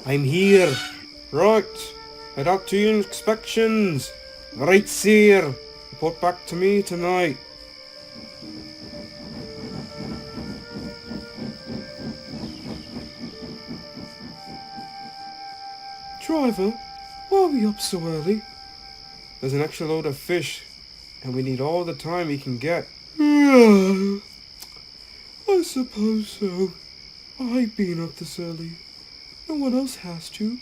I'm here. Right. Head out to your inspections. Right, sir. Report back to me tonight. Driver, why are we up so early? There's an extra load of fish, and we need all the time we can get. I suppose so. I've been up this early. No one else has to.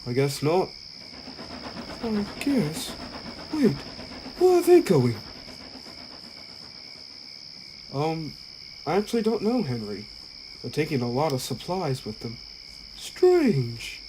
I guess not. I guess. Wait, where are they going? I actually don't know, Henry. They're taking a lot of supplies with them. Strange.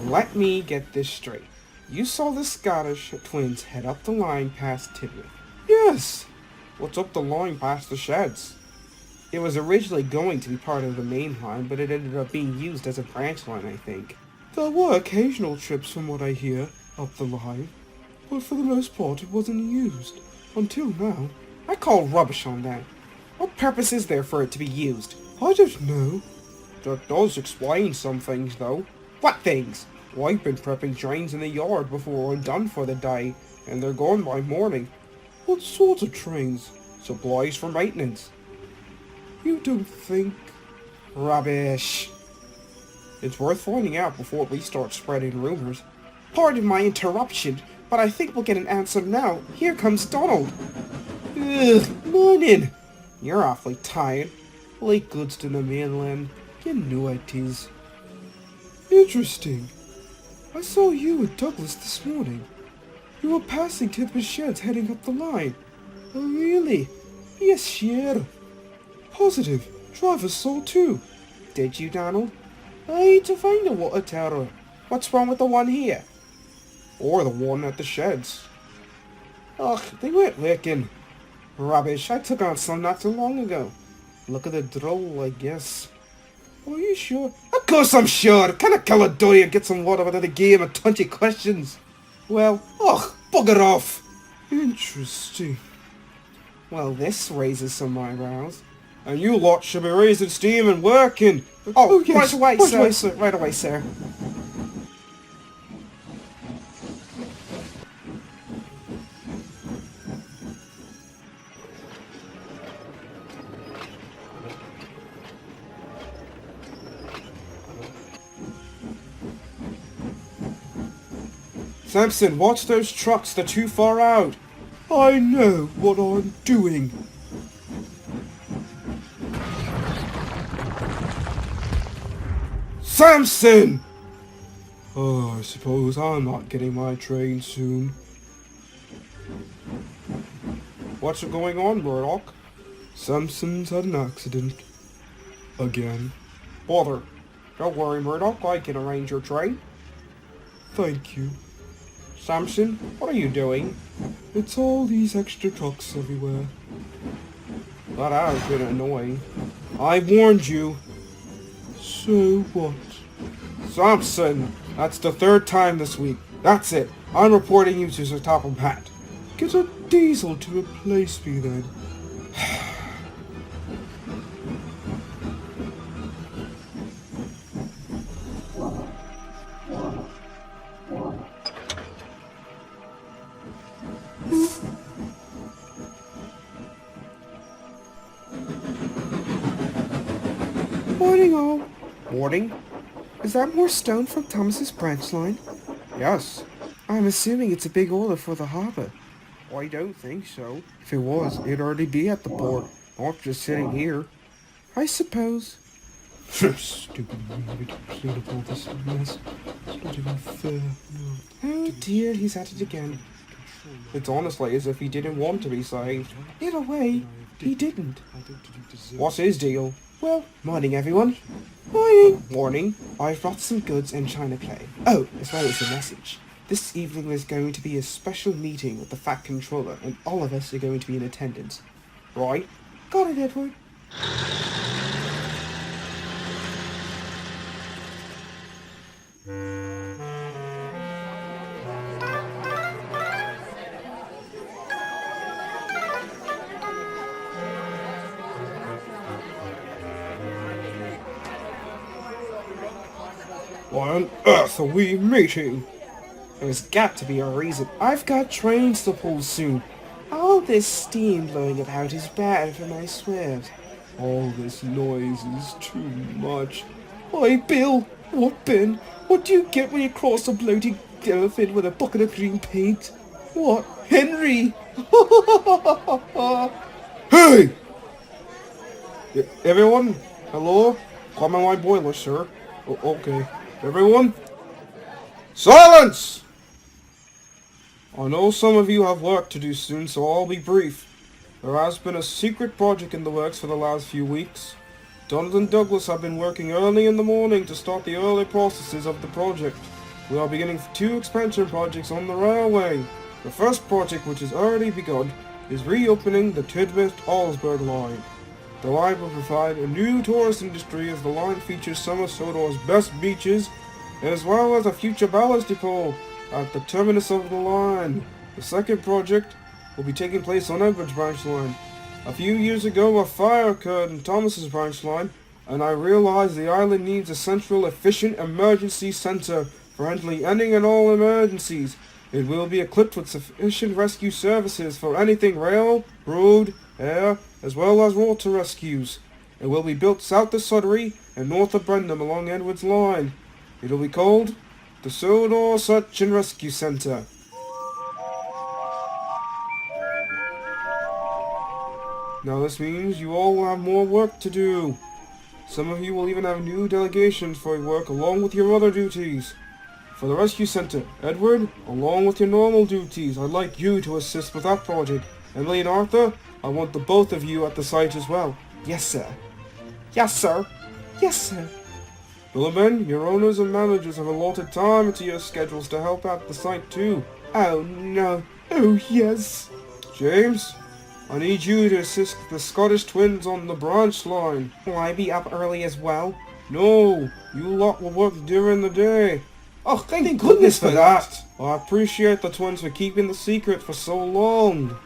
Let me get this straight. You saw the Scottish twins head up the line past Tidworth. Yes! What's up the line past the sheds? It was originally going to be part of the main line, but it ended up being used as a branch line, I think. There were occasional trips, from what I hear, up the line, but for the most part it wasn't used. Until now. I call rubbish on that. What purpose is there for it to be used? I don't know. That does explain some things, though. What things? Well, I've been prepping trains in the yard before I'm done for the day, and they're gone by morning. What sort of trains? Supplies for maintenance. You don't think... Rubbish. It's worth finding out before we start spreading rumors. Pardon my interruption, but I think we'll get an answer now. Here comes Donald. Ugh, morning. You're awfully tired. Late goods to the mainland. You know it is. Interesting. I saw you with Douglas this morning. You were passing Tipper's sheds heading up the line. Oh, really? Yes, sure. Positive. Driver saw too. Did you, Donald? Aye, to find the water tower. What's wrong with the one here? Or the one at the sheds? Ugh, they weren't working. Rubbish. I took on some not too long ago. Look at the drill, I guess. Are you sure? Of course I'm sure. Can I kill a dory and get some water without a game of 20 questions? Well, ugh, bugger off. Interesting. Well, this raises some eyebrows. And you lot should be raising steam and working. Oh, yes. Right away, sir. Right away, sir. Samson, watch those trucks, they're too far out. I know what I'm doing. Samson! Oh, I suppose I'm not getting my train soon. What's going on, Murdoch? Samson's had an accident. Again. Bother. Don't worry, Murdoch, I can arrange your train. Thank you. Samson, what are you doing? It's all these extra trucks everywhere. That has been annoying. I warned you. So what? Samson, that's the third time this week. That's it. I'm reporting you to Sir Topham Hatt. Get a diesel to replace me then. Morning all. Morning? Is that more stone from Thomas's branch line? Yes. I'm assuming it's a big order for the harbor. I don't think so. If it was, it'd already be at the port, not just sitting here. I suppose. Stupid idiot. Should have pulled this mess. It's not even fair. No. Oh dear, he's at it again. It's honestly as if he didn't want to be saved. In a way, he didn't. What's his deal? Well, morning everyone. Morning. Morning. I've brought some goods and china clay. Oh, as well as a message. This evening there's going to be a special meeting with the Fat Controller, and all of us are going to be in attendance. Right? Got it, Edward. Why on earth are we meeting? There's got to be a reason. I've got trains to pull soon. All this steam blowing about is bad for my swerves. All this noise is too much. Why, Bill, what, Ben? What do you get when you cross a bloated elephant with a bucket of green paint? What, Henry? Hey! Everyone? Hello? Come on my boiler, sir. Okay. Everyone? Silence! I know some of you have work to do soon, so I'll be brief. There has been a secret project in the works for the last few weeks. Donald and Douglas have been working early in the morning to start the early processes of the project. We are beginning 2 expansion projects on the railway. The first project, which has already begun, is reopening the Tidmouth-Allsburg line. The line will provide a new tourist industry as the line features some of Sodor's best beaches, as well as a future ballast depot at the terminus of the line. The second project will be taking place on Edward's branch line. A few years ago, a fire occurred in Thomas's branch line, and I realized the island needs a central, efficient emergency center for handling any and all emergencies. It will be equipped with sufficient rescue services for anything rail, road, air, as well as water rescues. It will be built south of Sudbury and north of Brenham along Edward's line. It will be called the Sodor Search and Rescue Center. Now this means you all will have more work to do. Some of you will even have new delegations for your work along with your other duties. For the rescue center, Edward, along with your normal duties, I'd like you to assist with that project. Emily and Arthur, I want the both of you at the site as well. Yes, sir. Yes, sir. Yes, sir. Bill and Ben, your owners and managers have allotted time into your schedules to help out the site too. Oh, no. Oh, yes. James, I need you to assist the Scottish twins on the branch line. Will I be up early as well? No, you lot will work during the day. Oh, thank goodness for that! I appreciate the twins for keeping the secret for so long.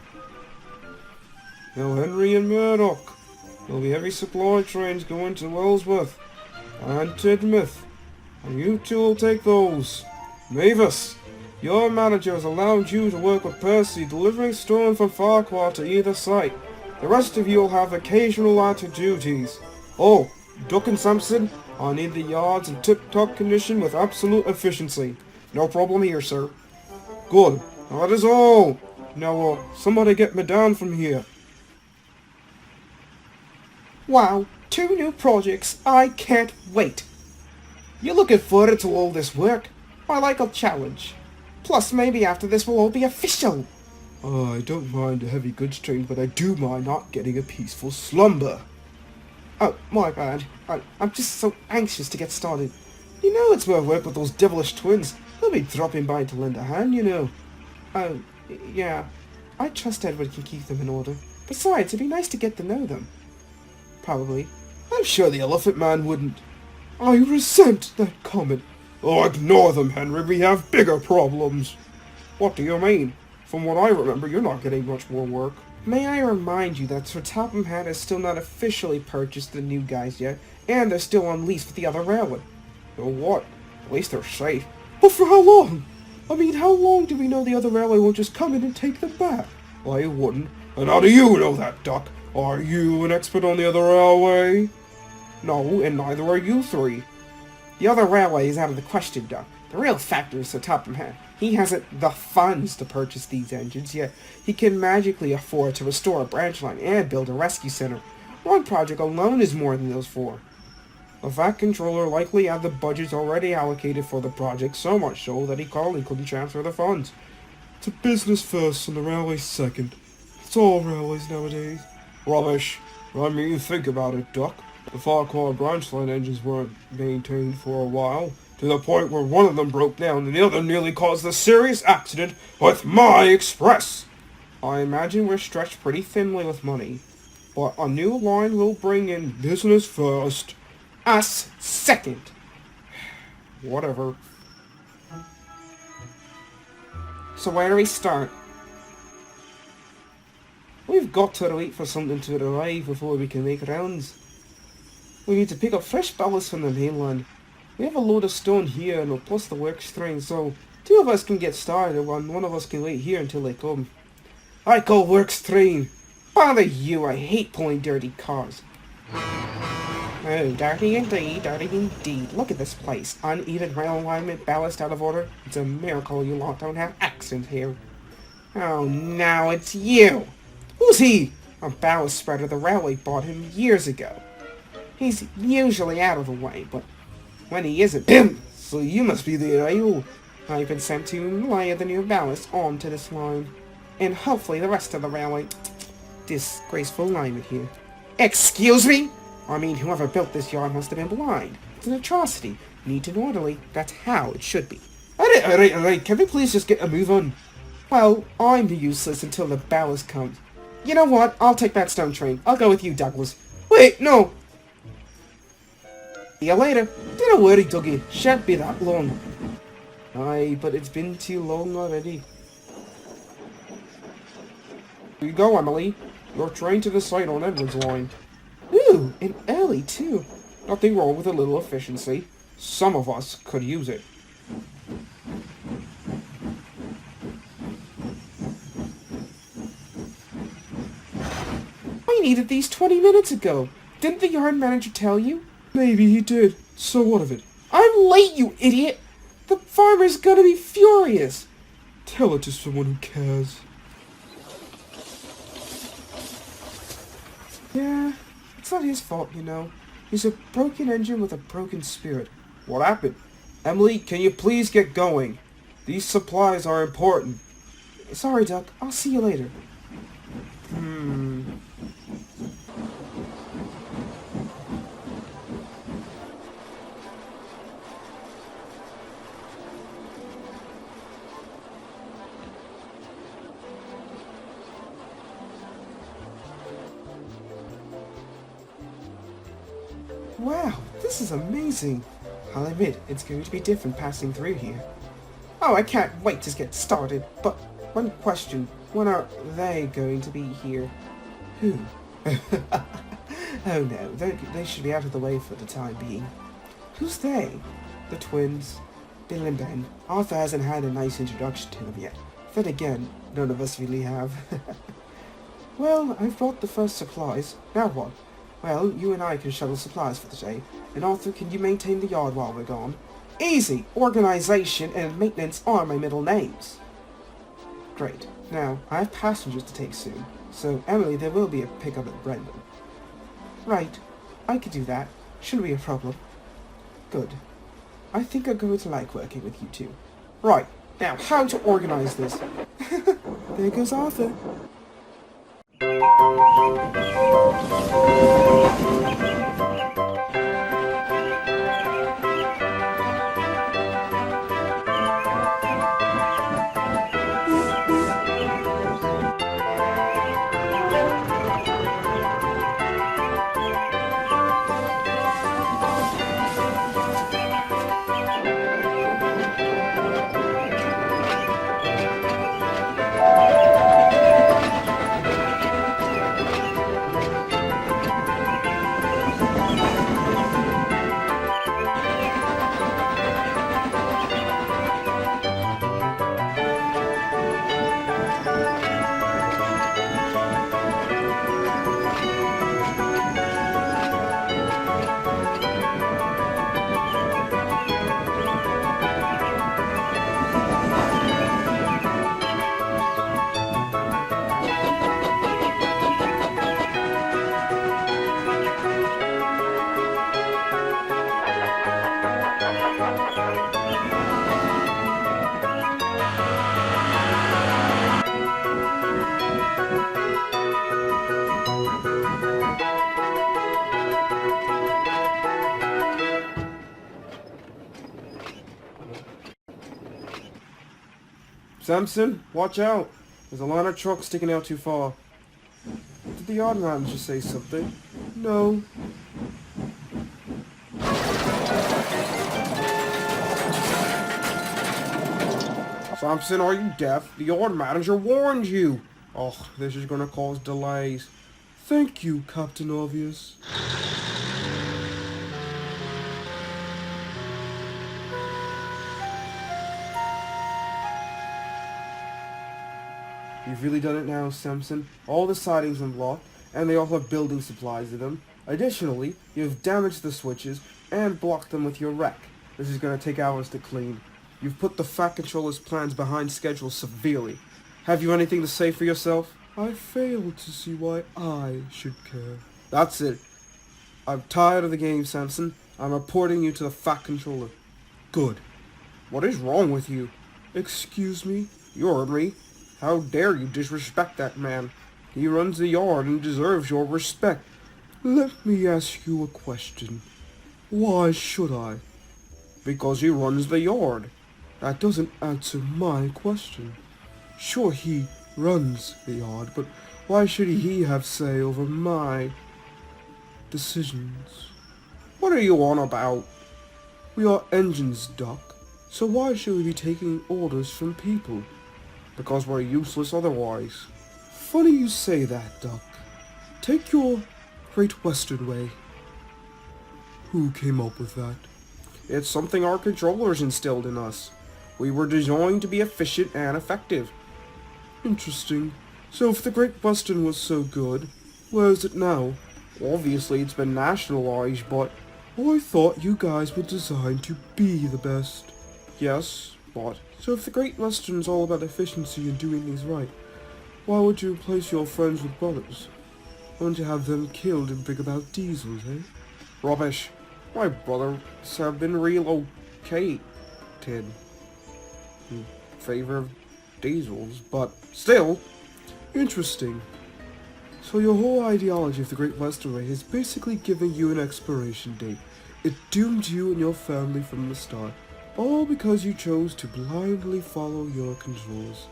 Now Henry and Murdoch, there'll be heavy supply trains going to Wellsworth and Tidmouth, and you two will take those. Mavis, your manager has allowed you to work with Percy, delivering stone from Farquhar to either site. The rest of you will have occasional outer duties. Oh, Duck and Sampson, I need the yards in tip-top condition with absolute efficiency. No problem here, sir. Good. Now that is all. Now, somebody get me down from here. Wow, 2 new projects. I can't wait. You're looking forward to all this work? I like a challenge. Plus, maybe after this we'll all be official. I don't mind a heavy goods train, but I do mind not getting a peaceful slumber. Oh, my bad. I'm just so anxious to get started. You know it's worth work with those devilish twins. They'll be dropping by to lend a hand, you know. Oh, yeah. I trust Edward can keep them in order. Besides, it'd be nice to get to know them. Probably. I'm sure the Elephant Man wouldn't. I resent that comment. Oh, ignore them, Henry. We have bigger problems. What do you mean? From what I remember, you're not getting much more work. May I remind you that Sir Topham Hatt has still not officially purchased the new guys yet, and they're still on lease with the other railway. So what? At least they're safe. But for how long? I mean, how long do we know the other railway won't just come in and take them back? I wouldn't. And how do you know that, Duck? Are you an expert on the other railway? No, and neither are you three. The other railway is out of the question, Doc. The real factor is the top man. He hasn't the funds to purchase these engines, yet he can magically afford to restore a branch line and build a rescue center. One project alone is more than those four. The Vat Controller likely had the budgets already allocated for the project, so much so that he couldn't transfer the funds. It's a business first and the railway second. It's all railways nowadays. Rubbish. I mean, think about it, Duck. The Farquhar branch line engines weren't maintained for a while, to the point where one of them broke down and the other nearly caused a serious accident with my express. I imagine we're stretched pretty thinly with money, but a new line will bring in business first, us second. Whatever. So where do we start? We've got to wait for something to arrive before we can make rounds. We need to pick up fresh ballast from the mainland. We have a load of stone here and plus the works train, so two of us can get started and one of us can wait here until they come. I call works train. Bother you, I hate pulling dirty cars. Oh, dirty indeed. Look at this place. Uneven rail alignment, ballast out of order. It's a miracle you lot don't have accents here. Oh, now it's you! Who's he? A ballast spreader the railway bought him years ago. He's usually out of the way, but when he isn't... So you must be the rail. I've been sent to lay the new ballast onto this line. And hopefully the rest of the railway... Disgraceful alignment here. Excuse me? I mean, whoever built this yard must have been blind. It's an atrocity. Neat and orderly. That's how it should be. Alright. Can we please just get a move on? Well, I'm useless until the ballast comes. You know what? I'll take that stone train. I'll go with you, Douglas. Wait, no! See you later. Don't worry, Dougie. Shan't be that long. Aye, but it's been too long already. Here you go, Emily. Your train to the site on Edward's line. Ooh, and early, too. Nothing wrong with a little efficiency. Some of us could use it. I needed these 20 minutes ago. Didn't the yard manager tell you? Maybe he did. So what of it? I'm late, you idiot! The farmer's gonna be furious. Tell it to someone who cares. Yeah, it's not his fault, you know. He's a broken engine with a broken spirit. What happened? Emily, can you please get going? These supplies are important. Sorry, Duck. I'll see you later. Wow, this is amazing. I'll admit, it's going to be different passing through here. Oh, I can't wait to get started, but one question. When are they going to be here? Who? Oh no, they should be out of the way for the time being. Who's they? The twins. Bill and Ben. Arthur hasn't had a nice introduction to them yet. Then again, none of us really have. Well, I've brought the first supplies. Now what? Well, you and I can shuttle supplies for the day, and Arthur, can you maintain the yard while we're gone? Easy! Organization and maintenance are my middle names. Great. Now, I have passengers to take soon, so Emily, there will be a pickup at Brendan. Right. I could do that. Shouldn't be a problem. Good. I think I'm going to like working with you two. Right. Now, how to organize this? There goes Arthur. Samson, watch out! There's a line of trucks sticking out too far. Did the odd man just say something? No. Samson, are you deaf? The odd manager warned you! Oh, this is gonna cause delays. Thank you, Captain Obvious. You've really done it now, Samson. All the sidings unblocked, and they all have building supplies in them. Additionally, you've damaged the switches and blocked them with your wreck. This is going to take hours to clean. You've put the Fat Controller's plans behind schedule severely. Have you anything to say for yourself? I fail to see why I should care. That's it. I'm tired of the game, Samson. I'm reporting you to the Fat Controller. Good. What is wrong with you? Excuse me? You heard me. How dare you disrespect that man? He runs the yard and deserves your respect. Let me ask you a question. Why should I? Because he runs the yard. That doesn't answer my question. Sure, he runs the yard, but why should he have say over my decisions? What are you on about? We are engines, Doc, so why should we be taking orders from people? Because we're useless otherwise. Funny you say that, Doc. Take your Great Western Way. Who came up with that? It's something our controllers instilled in us. We were designed to be efficient and effective. Interesting. So if the Great Western was so good, where is it now? Obviously it's been nationalized, but I thought you guys were designed to be the best. Yes, but so if the Great Western's all about efficiency and doing things right, why would you replace your friends with brothers? Why don't you have them killed and bring about diesels, eh? Rubbish. My brothers have been relocated in favor of diesels, but still. Interesting. So your whole ideology of the Great Western Way is basically giving you an expiration date. It doomed you and your family from the start. All because you chose to blindly follow your controls.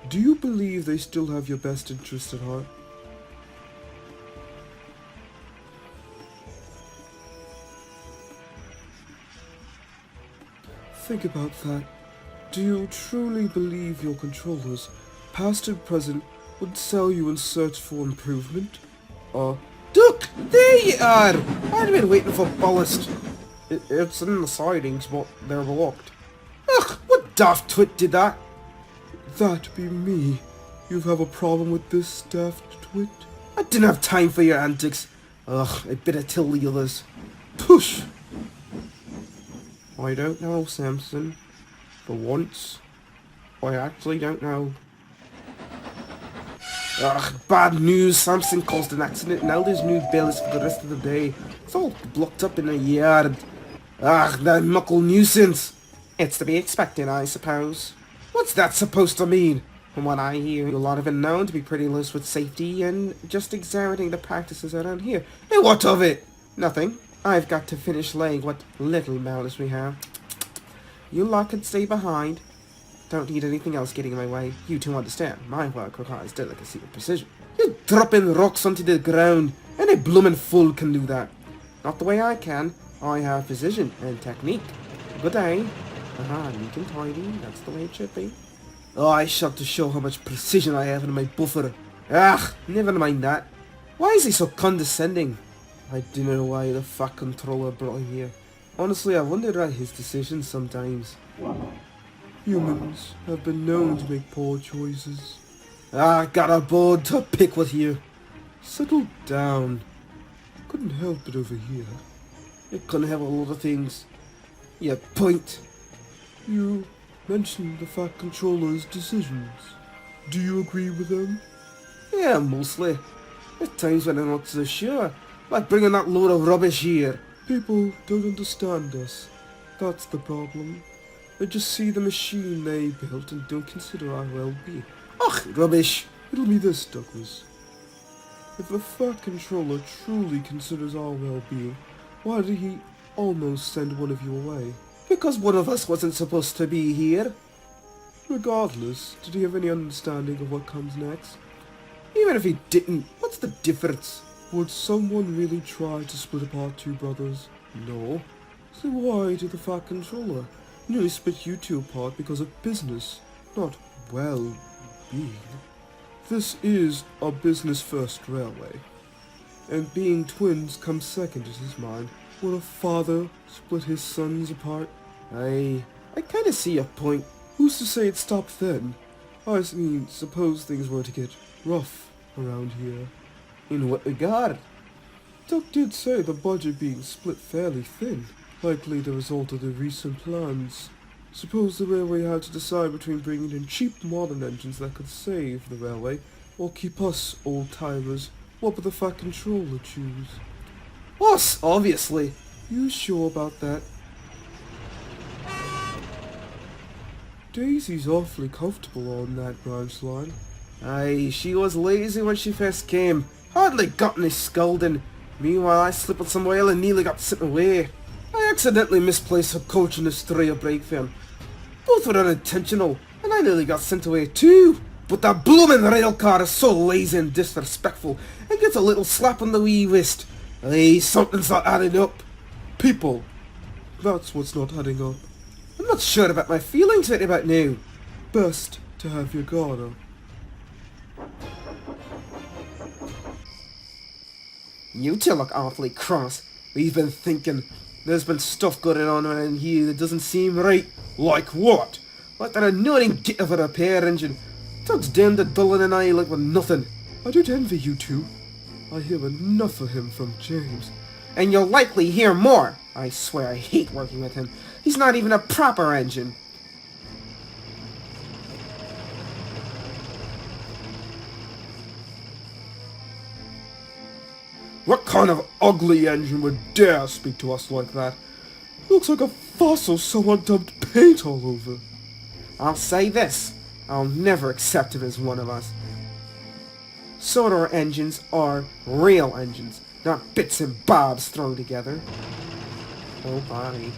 Do you believe they still have your best interest at heart? Think about that. Do you truly believe your controllers, past and present, would sell you in search for improvement? Duck! There you are! I've been waiting for ballast. It's in the sidings, but they're blocked. Ugh, what daft twit did that? That be me. You have a problem with this daft twit? I didn't have time for your antics. Ugh, I better tell the others. Push! I don't know, Samson. For once, I actually don't know. Ugh, bad news. Samson caused an accident and Elder's new bill is for the rest of the day. It's all blocked up in a yard. Ugh, that muckle nuisance. It's to be expected, I suppose. What's that supposed to mean? From what I hear, a lot have been known to be pretty loose with safety and just examining the practices around here. Hey, what of it? Nothing. I've got to finish laying what little malice we have. You lot can stay behind. Don't need anything else getting in my way. You two understand. My work requires delicacy and precision. You're dropping rocks onto the ground. Any bloomin' fool can do that. Not the way I can. I have precision and technique. Good day. Aha, neat and tidy. That's the way it should be. Oh, I shall to show how much precision I have in my buffer. Ah, never mind that. Why is he so condescending? I don't know why the Fat Controller brought him here. Honestly, I wondered at his decisions sometimes. Humans have been known to make poor choices. Ah, got a bone to pick with you. Settle down. Couldn't help it over here. It couldn't help a lot of things. Yeah, point. You mentioned the Fat Controller's decisions. Do you agree with them? Yeah, mostly. There's times when I'm not so sure. Like bringing that load of rubbish here. People don't understand us. That's the problem. They just see the machine they built and don't consider our well-being. Ugh, rubbish. Riddle me this, Douglas. If the Fat Controller truly considers our well-being, why did he almost send one of you away? Because one of us wasn't supposed to be here. Regardless, did he have any understanding of what comes next? Even if he didn't, what's the difference? Would someone really try to split apart two brothers? No. So why did the Fat Controller nearly split you two apart because of business, not well-being? This is a business-first railway, and being twins comes second in his mind. Would a father split his sons apart? I kinda see your point. Who's to say it stopped then? I mean, suppose things were to get rough around here. In what regard? Doc did say the budget being split fairly thin, likely the result of the recent plans. Suppose the railway had to decide between bringing in cheap modern engines that could save the railway, or keep us old-timers. What would the Fat Controller choose? Us, obviously. You sure about that? Daisy's awfully comfortable on that branch line. Aye, she was lazy when she first came. Hardly got any scolding. Meanwhile, I slipped on some oil and nearly got sent away. I accidentally misplaced her coach in the stray brake fan. Both were unintentional, and I nearly got sent away too. But that bloomin' rail car is so lazy and disrespectful, it gets a little slap on the wee wrist. Aye, something's not adding up. People, that's what's not adding up. I'm not sure about my feelings right about now. Best to have your guard up. You two look awfully cross. We've been thinking. There's been stuff going on around here that doesn't seem right. Like what? Like that annoying git of a repair engine. Tugs down to Dullen and I like we're nothing. I don't envy you two. I hear enough of him from James. And you'll likely hear more. I swear I hate working with him. He's not even a proper engine. What kind of ugly engine would dare speak to us like that? Looks like a fossil someone dumped paint all over. I'll say this. I'll never accept him as one of us. Sodor engines are real engines, not bits and bobs thrown together. Oh, bye.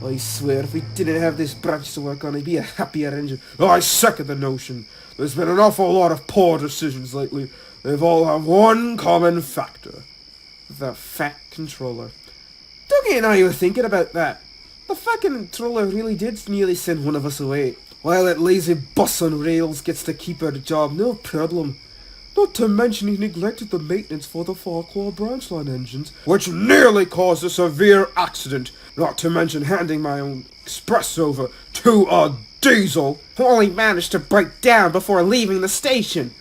I swear, if we didn't have this branch to work on, I'd be a happier engine. I second the notion. There's been an awful lot of poor decisions lately. They've all have one common factor. The Fat Controller. Dougie and I were thinking about that. The Fat Controller really did nearly send one of us away. While that lazy bus on rails gets to keep our job, no problem. Not to mention he neglected the maintenance for the Farquhar branch line engines, which nearly caused a severe accident. Not to mention handing my own express over to a diesel who only managed to break down before leaving the station.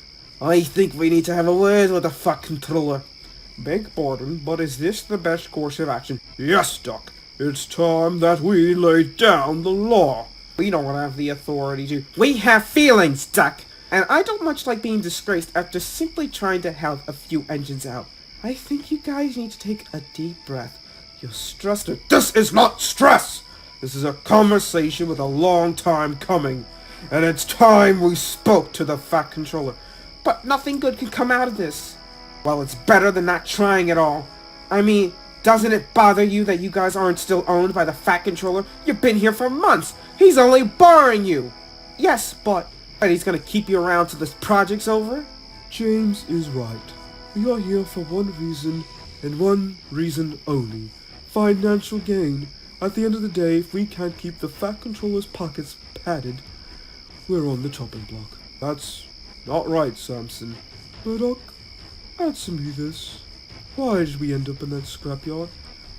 I think we need to have a word with the Fat Controller. Beg pardon, but is this the best course of action? Yes, Doc. It's time that we lay down the law. We don't have the authority to. We have feelings, Doc. And I don't much like being disgraced after simply trying to help a few engines out. I think you guys need to take a deep breath. You're stressed. This is not stress! This is a conversation with a long time coming. And it's time we spoke to the Fat Controller. But nothing good can come out of this. Well, it's better than not trying at all. I mean, doesn't it bother you that you guys aren't still owned by the Fat Controller? You've been here for months. He's only borrowing you. Yes, but he's gonna keep you around till this project's over? James is right. We are here for one reason, and one reason only. Financial gain. At the end of the day, if we can't keep the Fat Controller's pockets padded, we're on the chopping block. That's not right, Samson. Murdoch, answer me this. Why did we end up in that scrapyard?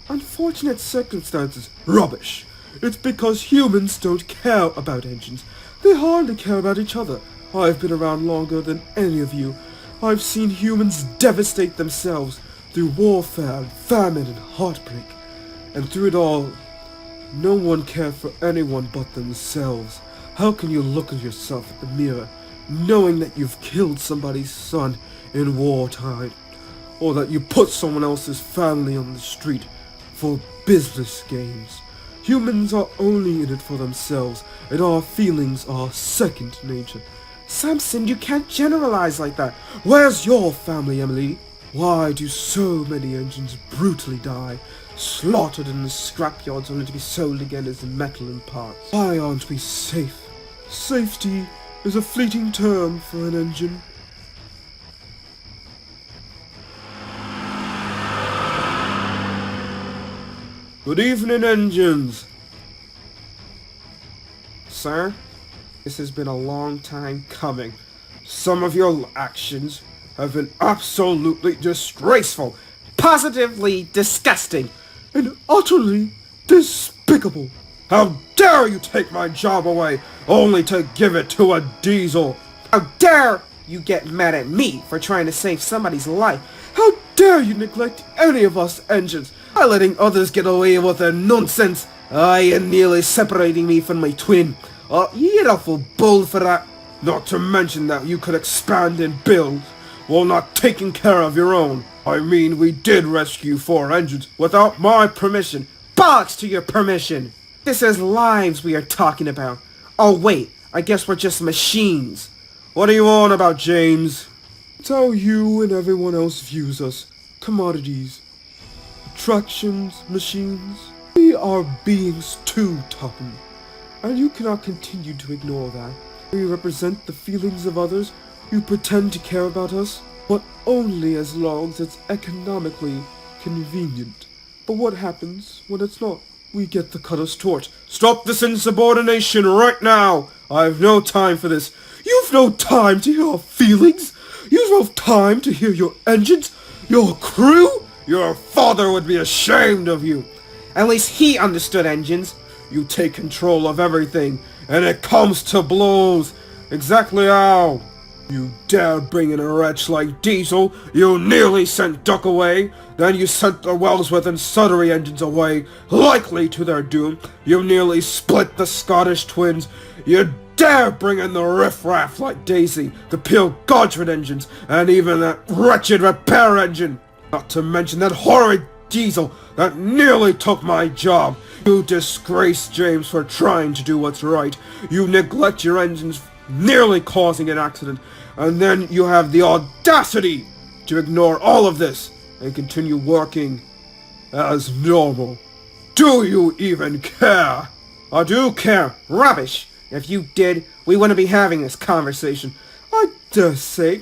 Unfortunate circumstances. Rubbish. It's because humans don't care about engines. They hardly care about each other. I've been around longer than any of you. I've seen humans devastate themselves through warfare, famine, and heartbreak. And through it all, no one cared for anyone but themselves. How can you look at yourself in the mirror, knowing that you've killed somebody's son in wartime, or that you put someone else's family on the street for business gains? Humans are only in it for themselves, and our feelings are second nature. Samson, you can't generalize like that. Where's your family, Emily? Why do so many engines brutally die? slaughtered in the scrapyards only to be sold again as metal in parts. Why aren't we safe? Safety is a fleeting term for an engine. Good evening, engines. Sir, this has been a long time coming. Some of your actions have been absolutely disgraceful, positively disgusting, and utterly despicable. How dare you take my job away, only to give it to a diesel? How dare you get mad at me for trying to save somebody's life? How dare you neglect any of us engines by letting others get away with their nonsense? And nearly separating me from my twin. You're awful bold for that. Not to mention that you could expand and build, while not taking care of your own. I mean, we did rescue 4 engines without my permission. Bollocks to your permission! This is lives we are talking about. Oh wait, I guess we're just machines. What are you on about, James? It's how you and everyone else views us. Commodities. Attractions, machines. We are beings too, Topham. And you cannot continue to ignore that. We represent the feelings of others. You pretend to care about us, but only as long as it's economically convenient. But what happens when it's not? We get the cutter's torch. Stop this insubordination right now! I have no time for this. You've no time to hear our feelings. You've no time to hear your engines, your crew. Your father would be ashamed of you. At least he understood engines. You take control of everything, and it comes to blows. Exactly how? You dare bring in a wretch like Diesel. You nearly sent Duck away. Then you sent the Wellsworth and Sodor engines away, likely to their doom. You nearly split the Scottish twins. You dare bring in the riffraff like Daisy, the Peel Godfrey engines, and even that wretched repair engine. Not to mention that horrid Diesel that nearly took my job. You disgrace James for trying to do what's right. You neglect your engines, nearly causing an accident. And then you have the audacity to ignore all of this and continue working as normal. Do you even care? I do care. Rubbish. If you did, we wouldn't be having this conversation. I dare say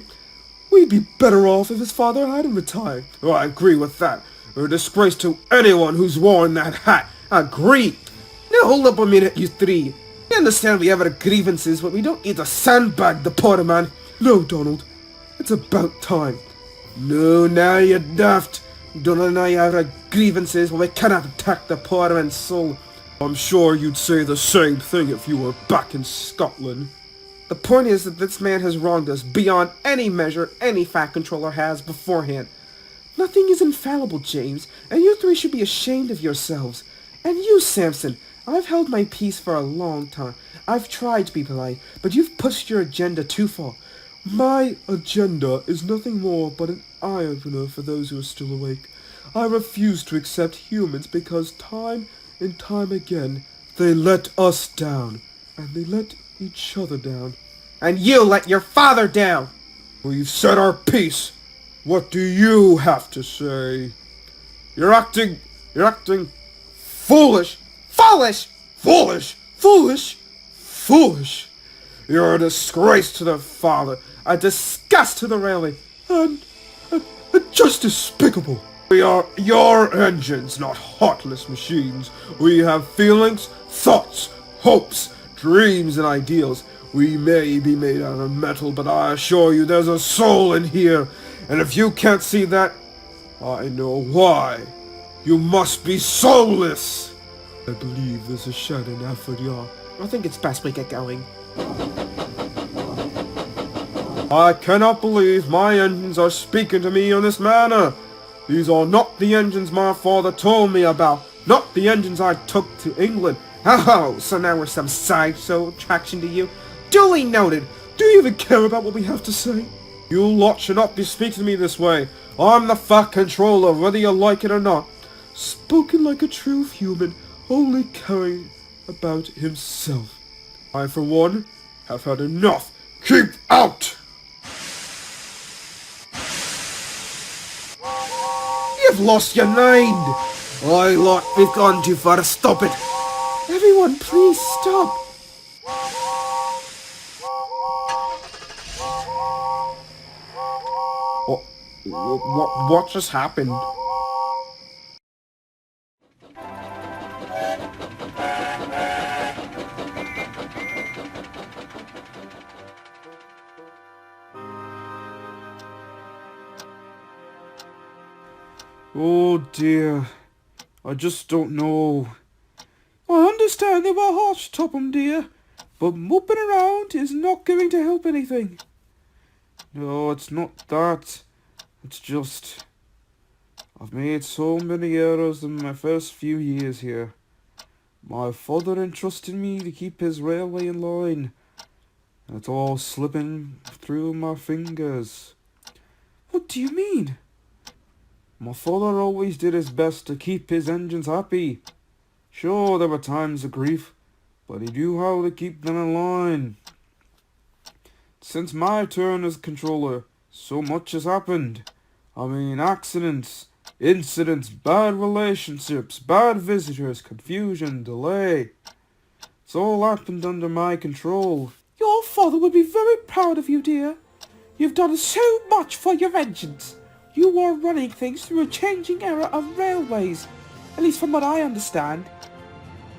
we'd be better off if his father hadn't retired. Oh, I agree with that. You're a disgrace to anyone who's worn that hat. Agree. Now hold up a minute, you three. We understand we have our grievances, but we don't need to sandbag the poor man. No, Donald. It's about time. No, now you're daft. Donald and I have our grievances, but we cannot attack the poor man's soul. I'm sure you'd say the same thing if you were back in Scotland. The point is that this man has wronged us beyond any measure any Fat Controller has beforehand. Nothing is infallible, James, and you three should be ashamed of yourselves. And you, Samson, I've held my peace for a long time. I've tried to be polite, but you've pushed your agenda too far. My agenda is nothing more but an eye-opener for those who are still awake. I refuse to accept humans because time and time again they let us down, and they let each other down. And you let your father down! We've said our piece. What do you have to say? You're acting foolish. Foolish! Foolish! Foolish! Foolish! You're a disgrace to the father, a disgust to the railway, and just despicable. We are your engines, not heartless machines. We have feelings, thoughts, hopes, dreams, and ideals. We may be made out of metal, but I assure you there's a soul in here. And if you can't see that, I know why. You must be soulless. I believe there's a shed in Efford. I think it's best we get going. I cannot believe my engines are speaking to me in this manner. These are not the engines my father told me about. Not the engines I took to England. Oh, so now we're some sideshow attraction to you? Duly noted. Do you even care about what we have to say? You lot should not be speaking to me this way. I'm the Fat Controller, whether you like it or not. Spoken like a true human, only caring about himself. I, for one, have had enough. Keep out! You've lost your mind! Oi, lot, we've gone too far. Stop it. Everyone, please stop. What just happened? Oh dear, I just don't know. I understand they were harsh, Topham dear, but moping around is not going to help anything. No, it's not that. It's just, I've made so many errors in my first few years here. My father entrusted me to keep his railway in line, and it's all slipping through my fingers. What do you mean? My father always did his best to keep his engines happy. Sure, there were times of grief, but he knew how to keep them in line. Since my turn as controller, so much has happened. I mean, accidents, incidents, bad relationships, bad visitors, confusion, delay. It's all happened under my control. Your father would be very proud of you, dear. You've done so much for your engines. You are running things through a changing era of railways, at least from what I understand.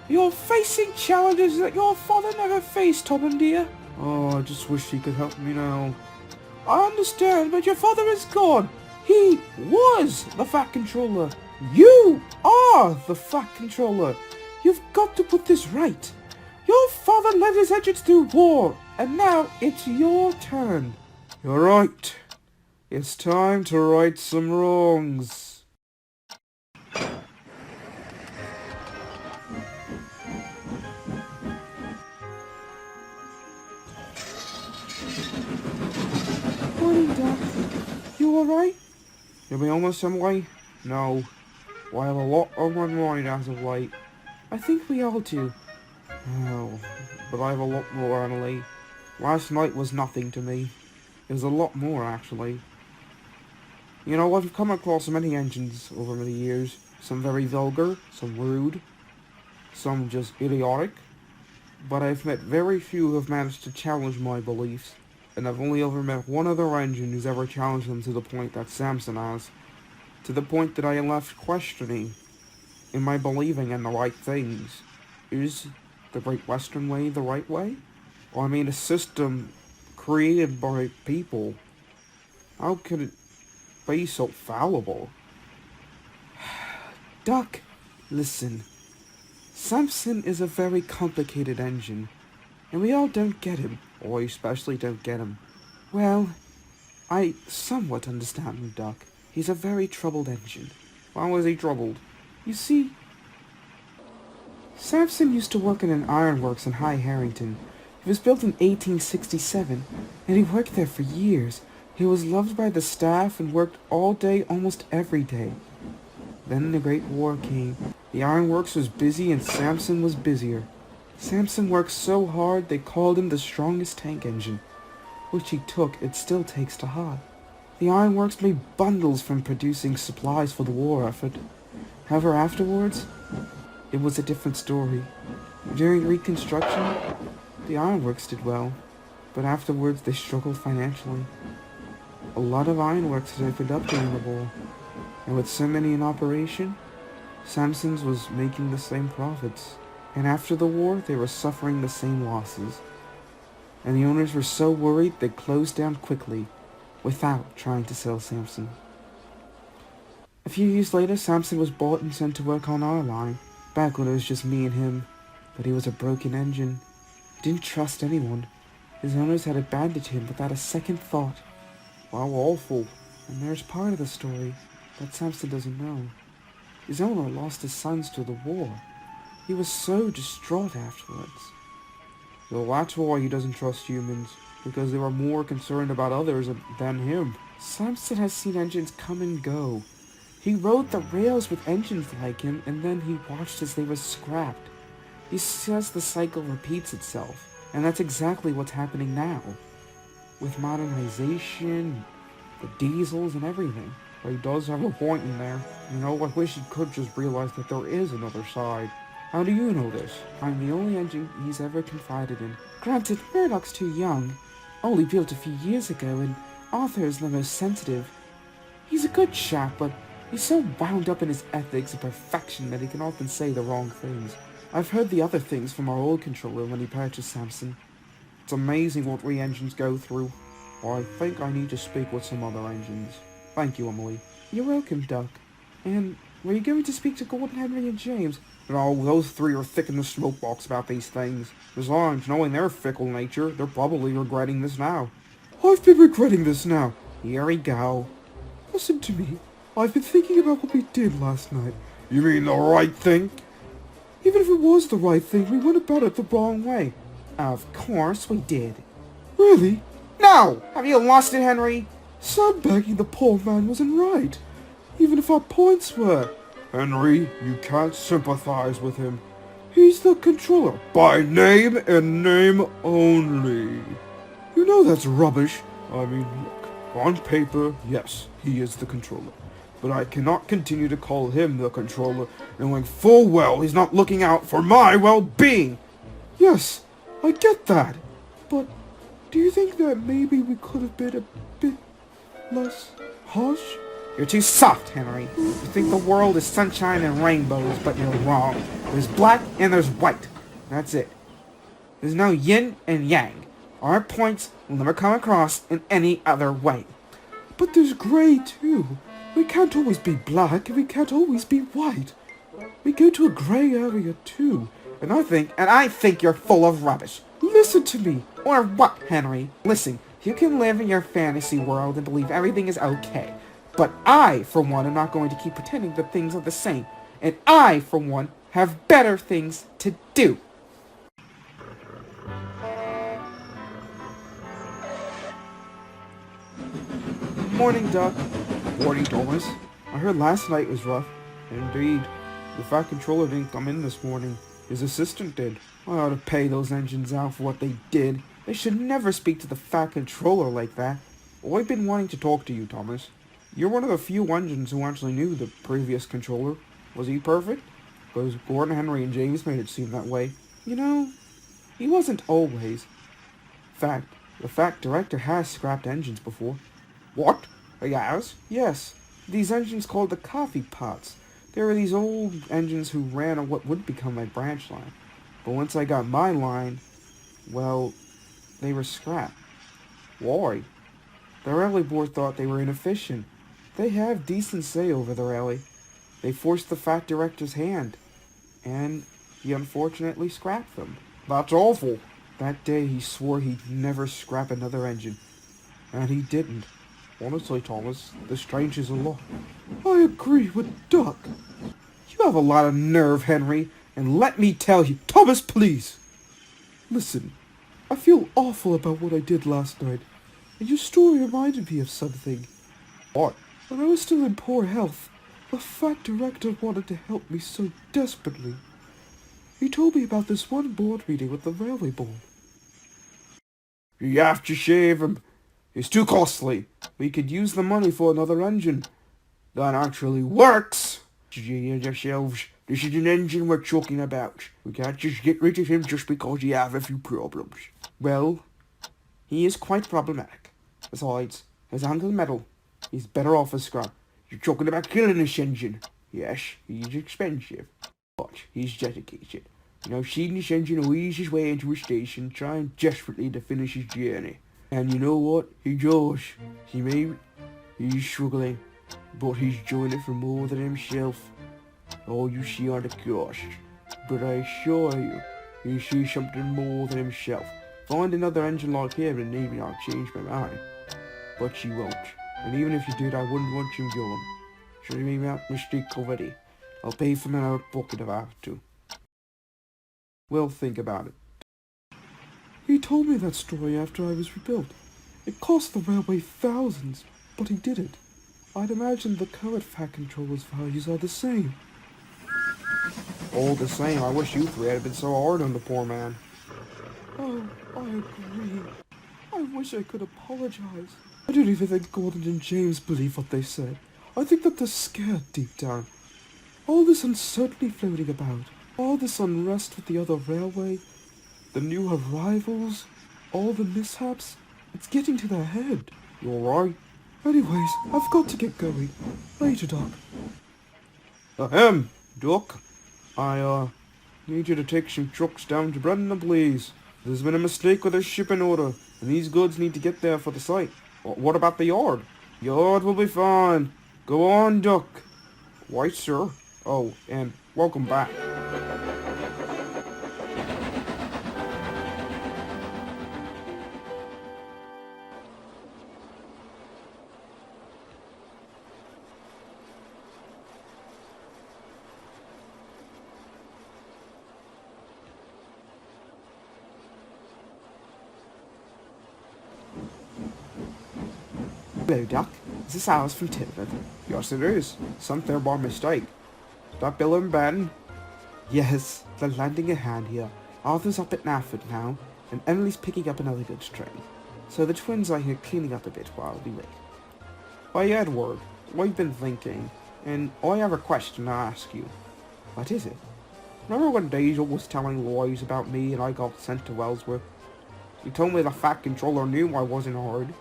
You're facing challenges that your father never faced, Topham dear. Oh, I just wish he could help me now. I understand, but your father is gone. He was the Fat Controller. You are the Fat Controller. You've got to put this right. Your father led his engines through war, and now it's your turn. You're right. It's time to right some wrongs. Morning, Doc. You alright? You'll be almost some way? No. Well, I have a lot on my mind as of late. I think we all do. Oh, but I have a lot more, Annalie. Last night was nothing to me. It was a lot more, actually. You know, I've come across many engines over many years. Some very vulgar, some rude, some just idiotic. But I've met very few who have managed to challenge my beliefs. And I've only ever met one other engine who's ever challenged them to the point that Samson has. To the point that I am left questioning, am I believing in the right things? Is the Great Western Way the right way? Or I mean, a system created by people. How could it be so fallible? Doc, listen. Samson is a very complicated engine, and we all don't get him, or especially don't get him. Well, I somewhat understand him, Doc. He's a very troubled engine. Why was he troubled? You see, Samson used to work in an ironworks in High Harrington. It was built in 1867, and he worked there for years. He was loved by the staff and worked all day almost every day. Then the Great War came. The ironworks was busy and Samson was busier. Samson worked so hard they called him the strongest tank engine, which he took and still takes to heart. The ironworks made bundles from producing supplies for the war effort. However, afterwards, it was a different story. During Reconstruction, the ironworks did well, but afterwards they struggled financially. A lot of ironworks had opened up during the war, and with so many in operation, Samson's was making the same profits. And after the war, they were suffering the same losses. And the owners were so worried they closed down quickly, without trying to sell Samson. A few years later, Samson was bought and sent to work on our line, back when it was just me and him. But he was a broken engine. He didn't trust anyone. His owners had abandoned him without a second thought. Wow, awful. And there's part of the story that Samson doesn't know. His owner lost his sons to the war. He was so distraught afterwards. So that's why he doesn't trust humans, because they were more concerned about others than him. Samson has seen engines come and go. He rode the rails with engines like him, and then he watched as they were scrapped. He says the cycle repeats itself, and that's exactly what's happening now. With modernization, the diesels and everything. He does have a point in there. You know, I wish he could just realize that there is another side. How do you know this? I'm the only engine he's ever confided in. Granted, Murdoch's too young. Only built a few years ago, and Arthur is the most sensitive. He's a good chap, but he's so wound up in his ethics and perfection that he can often say the wrong things. I've heard the other things from our old controller when he purchased Samson. It's amazing what we engines go through. I think I need to speak with some other engines. Thank you, Emily. You're welcome, Duck. And were you going to speak to Gordon, Henry, and James? No, those three are thick in the smoke box about these things. Besides, knowing their fickle nature, they're probably regretting this now. I've been regretting this now. Here we go. Listen to me. I've been thinking about what we did last night. You mean the right thing? Even if it was the right thing, we went about it the wrong way. Of course we did. Really? No! Have you lost it, Henry? Sandbagging the poor man wasn't right. Even if our points were. Henry, you can't sympathize with him. He's the controller. By name and name only. You know that's rubbish. I mean, look, on paper, yes, he is the controller. But I cannot continue to call him the controller, knowing full well he's not looking out for my well-being. Yes, I get that. But do you think that maybe we could have been a bit less harsh? You're too soft, Henry. You think the world is sunshine and rainbows, but you're wrong. There's black and there's white. That's it. There's no yin and yang. Our points will never come across in any other way. But there's gray, too. We can't always be black, and we can't always be white. We go to a gray area, too. And I think you're full of rubbish. Listen to me. Or what, Henry? Listen, you can live in your fantasy world and believe everything is okay. But I, for one, am not going to keep pretending that things are the same. And I, for one, have better things to do. Morning, Duck. Morning, Thomas. I heard last night was rough. Indeed. The Fat Controller didn't come in this morning. His assistant did. I ought to pay those engines out for what they did. They should never speak to the Fat Controller like that. Well, I've been wanting to talk to you, Thomas. You're one of the few engines who actually knew the previous controller. Was he perfect? Because Gordon, Henry, and James made it seem that way. You know, he wasn't always. Fact, the Fat Director has scrapped engines before. What? He has? Yes. These engines called the coffee pots. They were these old engines who ran on what would become my branch line. But once I got my line, well, they were scrapped. Why? The rally board thought they were inefficient. They have decent say over the rally. They forced the Fat Director's hand, and he unfortunately scrapped them. That's awful. That day he swore he'd never scrap another engine, and he didn't. Honestly, Thomas, this changes a lot. I agree with Duck. You have a lot of nerve, Henry, and let me tell you... Thomas, please! Listen, I feel awful about what I did last night, and your story reminded me of something. What? When I was still in poor health, the Fat Director wanted to help me so desperately. He told me about this one board meeting with the railway board. You have to shave him. It's too costly. We could use the money for another engine that actually works. Yourselves, this is an engine we're talking about. We can't just get rid of him just because he have a few problems. Well, he is quite problematic. Besides, his handle metal. He's better off as scrap. You're talking about killing this engine. Yes, he's expensive, but he's dedicated. And I've seen this engine wheeze his way into a station, trying desperately to finish his journey. And you know what? He does. He's struggling, but he's doing it for more than himself. All you see are the costs. But I assure you, he sees something more than himself. Find another engine like him and maybe I'll change my mind. But you won't. And even if you did, I wouldn't want you going. So you made that mistake already. I'll pay for my own pocket if I have to. Well, think about it. He told me that story after I was rebuilt. It cost the railway thousands, but he did it. I'd imagine the current Fat Controller's values are the same. All the same, I wish you three had been so hard on the poor man. Oh, I agree. I wish I could apologize. I don't even think Gordon and James believe what they said. I think that they're scared deep down. All this uncertainty floating about, all this unrest with the other railway, the new arrivals, all the mishaps, it's getting to their head. You alright? Anyways, I've got to get going. Later, Doc. Duck. I need you to take some trucks down to Brendan, please. There's been a mistake with our shipping order, and these goods need to get there for the site. What about the yard? Yard will be fine. Go on, Duck. Why, sir? Oh, and welcome back. Hello, Doc. Is this ours from Tilford? Yes, it is. Sent there by mistake. Is that Bill and Ben? Yes, they're landing a hand here. Arthur's up at Nafford now, and Emily's picking up another goods train. So the twins are here cleaning up a bit while we wait. Hey, Edward, we've been thinking, and I have a question to ask you. What is it? Remember when Diesel was telling lies about me and I got sent to Wellsworth? He told me the Fat Controller knew I wasn't hard.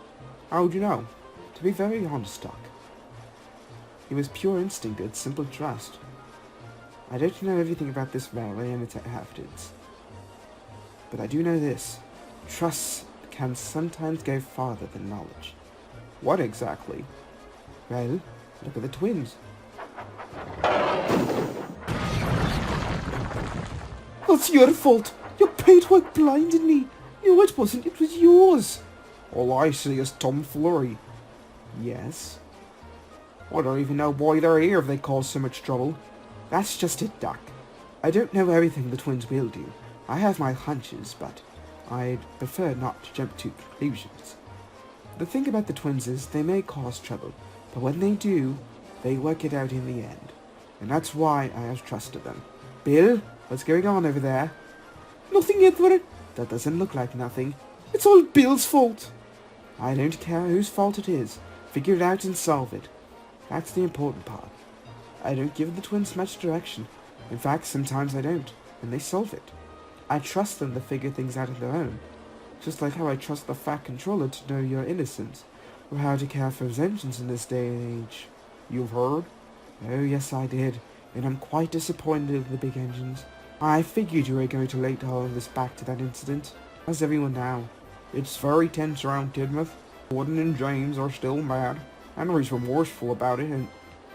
How'd you know? To be very honest, Doc, it was pure instinct and simple trust. I don't know everything about this railway and its inhabitants, but I do know this. Trust can sometimes go farther than knowledge. What exactly? Well, look at the twins. That's your fault. Your paintwork blinded me. No, it wasn't. It was yours. All I see is tomfoolery. Yes? I don't even know why they're here if they cause so much trouble. That's just it, Doc. I don't know everything the twins will do. I have my hunches, but I'd prefer not to jump to conclusions. The thing about the twins is they may cause trouble, but when they do, they work it out in the end. And that's why I have trusted them. Bill, what's going on over there? Nothing, Edward. That doesn't look like nothing. It's all Bill's fault. I don't care whose fault it is. Figure it out and solve it. That's the important part. I don't give the twins much direction. In fact, sometimes I don't, and they solve it. I trust them to figure things out on their own. Just like how I trust the Fat Controller to know you're innocent, or how to care for his engines in this day and age. You've heard? Oh, yes, I did, and I'm quite disappointed in the big engines. I figured you were going to link all of this back to that incident. How's everyone now? It's very tense around Tidmouth. Gordon and James are still mad. Henry's remorseful about it, and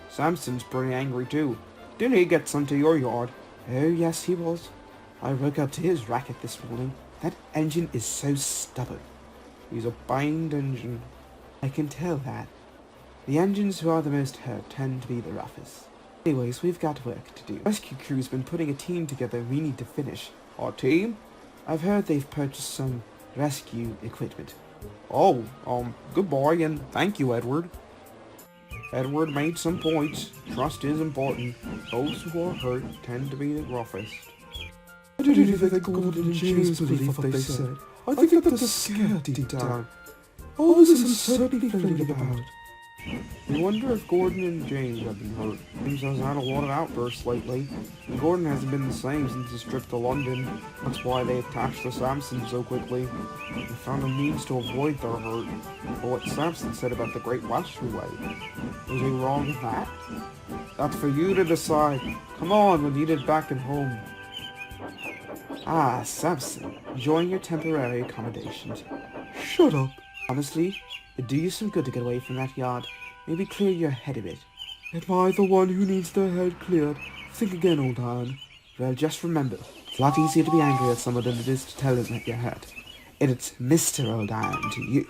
Samson's pretty angry too. Didn't he get sent to your yard? Oh, yes, he was. I woke up to his racket this morning. That engine is so stubborn. He's a bind engine. I can tell that. The engines who are the most hurt tend to be the roughest. Anyways, we've got work to do. Rescue crew's been putting a team together we need to finish. Our team? I've heard they've purchased some rescue equipment. Oh, goodbye and thank you, Edward. Edward made some points. Trust is important. Those who are hurt tend to be the roughest. I don't even think Gordon and James believe what they said. I think that they're scared deep down. All this uncertainty floating about. I wonder if Gordon and James have been hurt. James has had a lot of outbursts lately, and Gordon hasn't been the same since his trip to London. That's why they attached to Samson so quickly. They found a means to avoid their hurt. But what Samson said about the Great Western Way, was he wrong in that? That's for you to decide. Come on, we're needed back at home. Ah, Samson, enjoying your temporary accommodations. Shut up. Honestly, it'd do you some good to get away from that yard. Maybe clear your head a bit. Am I the one who needs their head cleared? Think again, old Iron. Well, just remember, it's a lot easier to be angry at someone than it is to tell them that you're hurt. And it's Mr. Old Iron to you.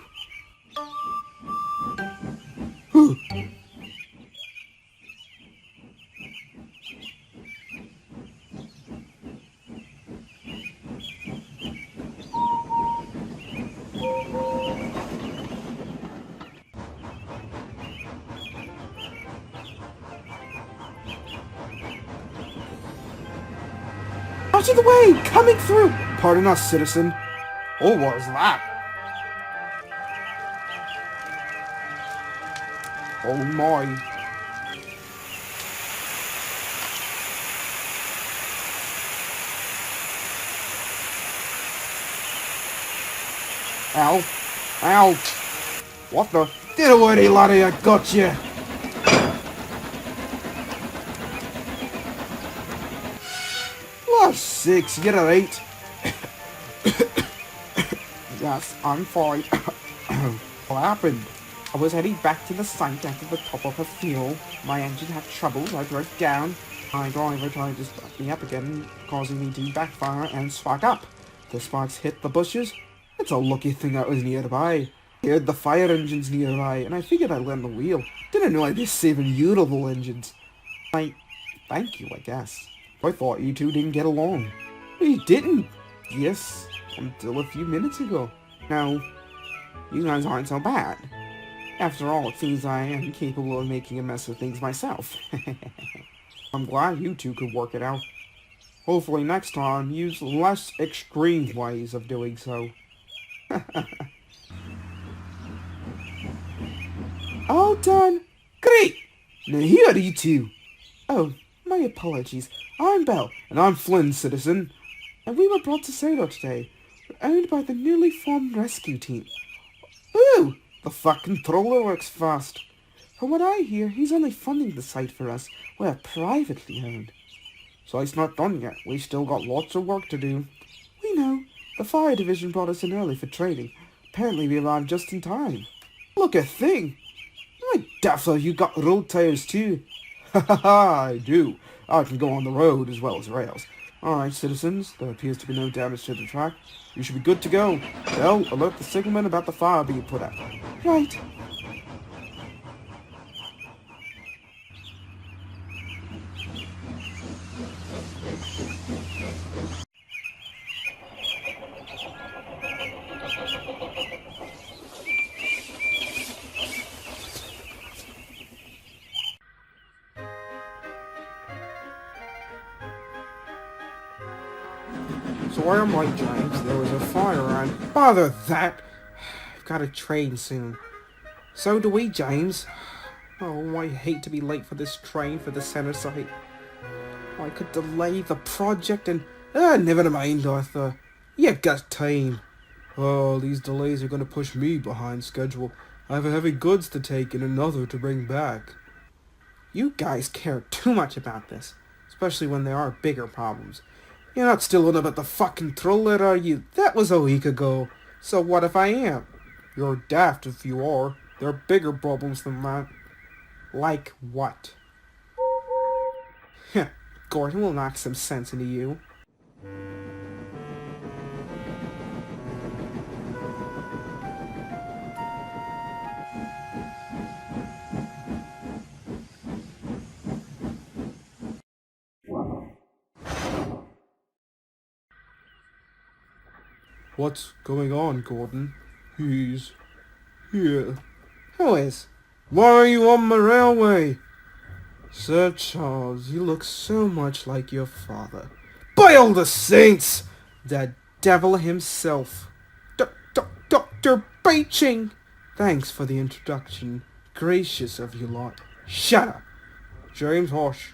Out of the way! Coming through! Pardon us, citizen. Oh, what was that? Oh my. Ow. Ow. What the? Get away, laddie, I got you. Last 6, you get an 8. Yes, I'm fine. What happened? I was heading back to the site after the top of a fuel. My engine had trouble, I broke down. My driver tried to start me up again, causing me to backfire and spark up. The sparks hit the bushes. It's a lucky thing I was nearby. I heard the fire engines nearby, and I figured I'd lend the wheel. Didn't know I'd be saving usable engines. Thank you, I guess. I thought you two didn't get along. We didn't. Yes, until a few minutes ago. Now, you guys aren't so bad. After all, it seems I am capable of making a mess of things myself. I'm glad you two could work it out. Hopefully next time, use less extreme ways of doing so. All done. Great. Now here are you two. Oh, my apologies. I'm Belle. And I'm Flynn, citizen. And we were brought to Sodor today. We're owned by the newly formed rescue team. Ooh, the fucking troller works fast. From what I hear, he's only funding the site for us. We're privately owned. Site's not done yet. We still got lots of work to do. We know. The fire division brought us in early for training. Apparently we arrived just in time. Look a thing. My daffler, you got road tires too. Ha ha ha, I do. I can go on the road as well as rails. Alright, citizens, there appears to be no damage to the track. You should be good to go. Bell, alert the signalman about the fire being put out. Right. So where am I, James? There was a fire and... Bother that! I've got a train soon. So do we, James. Oh, I hate to be late for this train for the center site. I could delay the project and... never mind, Arthur. You got time. Oh, these delays are going to push me behind schedule. I have heavy goods to take and another to bring back. You guys care too much about this. Especially when there are bigger problems. You're not still on about the fucking troller, are you? That was a week ago. So what if I am? You're daft if you are. There are bigger problems than that. Like what? Gordon will knock some sense into you. What's going on, Gordon? He's here. Who is? Why are you on my railway? Sir Charles, you look so much like your father. By all the saints! The devil himself. Dr. Beeching! Thanks for the introduction. Gracious of you lot. Shut up! James Hosh.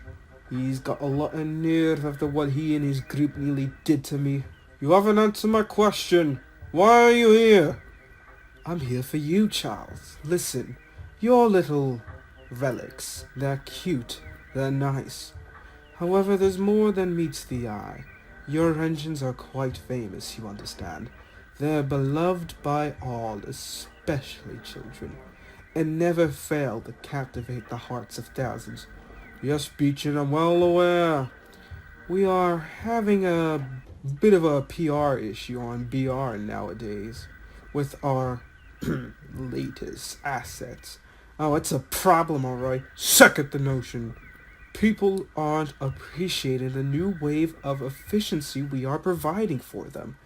He's got a lot of nerve after what he and his group nearly did to me. You haven't answered my question. Why are you here? I'm here for you, Charles. Listen, your little relics, they're cute, they're nice. However, there's more than meets the eye. Your engines are quite famous, you understand. They're beloved by all, especially children, and never fail to captivate the hearts of thousands. Yes, Beechin, I'm well aware. We are having a bit of a PR issue on BR nowadays with our latest assets. Oh, it's a problem, alright. Second the notion. People aren't appreciating the new wave of efficiency we are providing for them.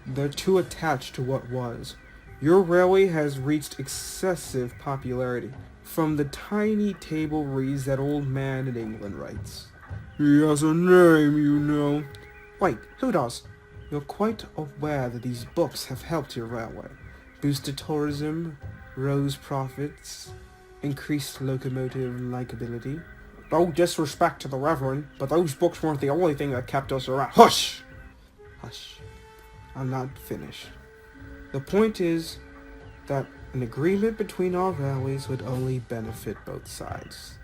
They're too attached to what was. Your railway has reached excessive popularity. From the tiny table reads that old man in England writes. He has a name, you know. Wait, who does? You're quite aware that these books have helped your railway. Boosted tourism, rose profits, increased locomotive likability. No disrespect to the Reverend, but those books weren't the only thing that kept us around. Hush! Hush. I'm not finished. The point is that an agreement between our railways would only benefit both sides.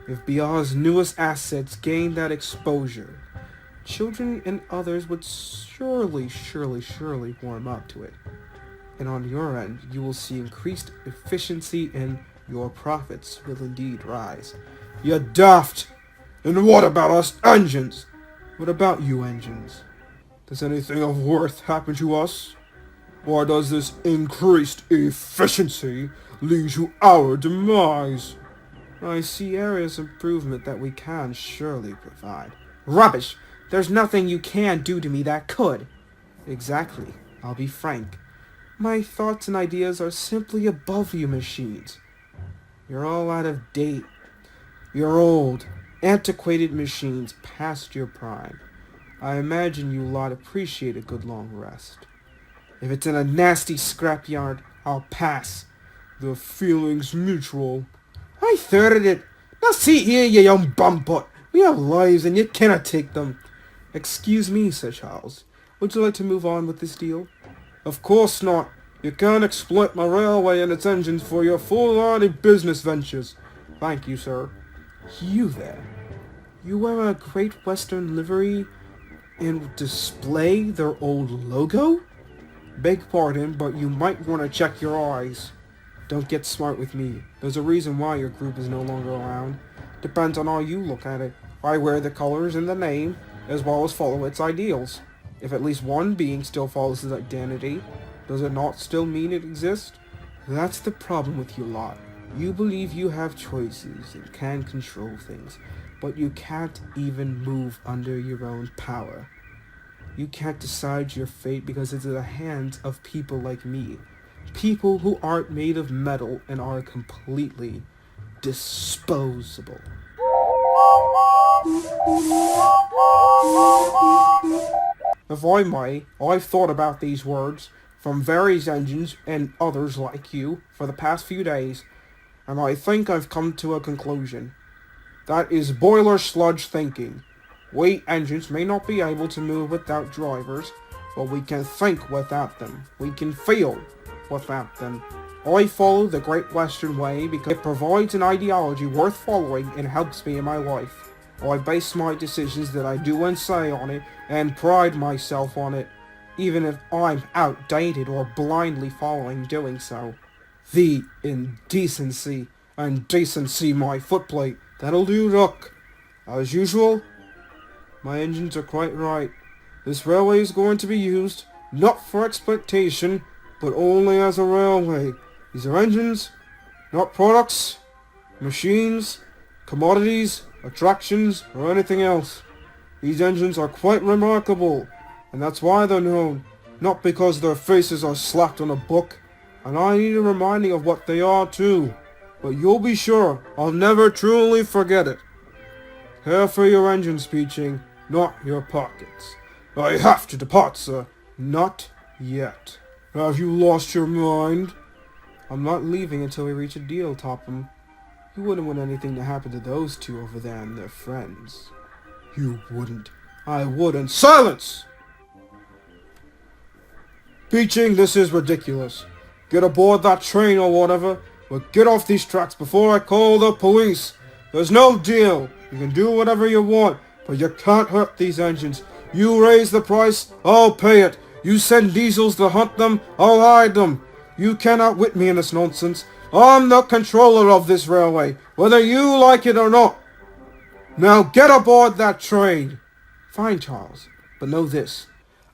If BR's newest assets gained that exposure, children and others would surely warm up to it. And on your end, you will see increased efficiency and your profits will indeed rise. You're daft! And what about us engines? What about you engines? Does anything of worth happen to us? Or does this increased efficiency lead to our demise? I see areas of improvement that we can surely provide. Rubbish! There's nothing you can do to me that could. Exactly. I'll be frank. My thoughts and ideas are simply above you machines. You're all out of date. You're old, antiquated machines past your prime. I imagine you lot appreciate a good long rest. If it's in a nasty scrapyard, I'll pass. The feeling's mutual. I third it. Now see here, you young bumbutt. We have lives and you cannot take them. Excuse me, Sir Charles. Would you like to move on with this deal? Of course not. You can't exploit my railway and its engines for your foolhardy business ventures. Thank you, sir. You there. You wear a Great Western livery and display their old logo? Beg pardon, but you might want to check your eyes. Don't get smart with me. There's a reason why your group is no longer around. Depends on how you look at it. I wear the colors and the name, as well as follow its ideals. If at least one being still follows its identity, does it not still mean it exists? That's the problem with you lot. You believe you have choices and can control things, but you can't even move under your own power. You can't decide your fate because it's in the hands of people like me. People who aren't made of metal and are completely disposable. If I may, I've thought about these words from various engines and others like you for the past few days, and I think I've come to a conclusion. That is boiler sludge thinking. We engines may not be able to move without drivers, but we can think without them. We can feel without them. I follow the Great Western Way because it provides an ideology worth following and helps me in my life. I base my decisions that I do and say on it, and pride myself on it, even if I'm outdated or blindly following doing so. The indecency and decency my footplate. That'll do, Doc. As usual, my engines are quite right. This railway is going to be used, not for exploitation, but only as a railway. These are engines, not products, machines, commodities, attractions, or anything else. These engines are quite remarkable, and that's why they're known, not because their faces are slapped on a book, and I need a reminding of what they are too. But you'll be sure I'll never truly forget it. Care for your engines, Peaching, not your pockets. I have to depart, sir. Not yet. Have you lost your mind? I'm not leaving until we reach a deal, Topham. You wouldn't want anything to happen to those two over there and their friends. You wouldn't. I wouldn't. Silence! Peaching, this is ridiculous. Get aboard that train or whatever, but get off these tracks before I call the police. There's no deal. You can do whatever you want, but you can't hurt these engines. You raise the price, I'll pay it. You send diesels to hunt them, I'll hide them. You cannot whip me in this nonsense. I'm the controller of this railway, whether you like it or not. Now get aboard that train. Fine, Charles, but know this.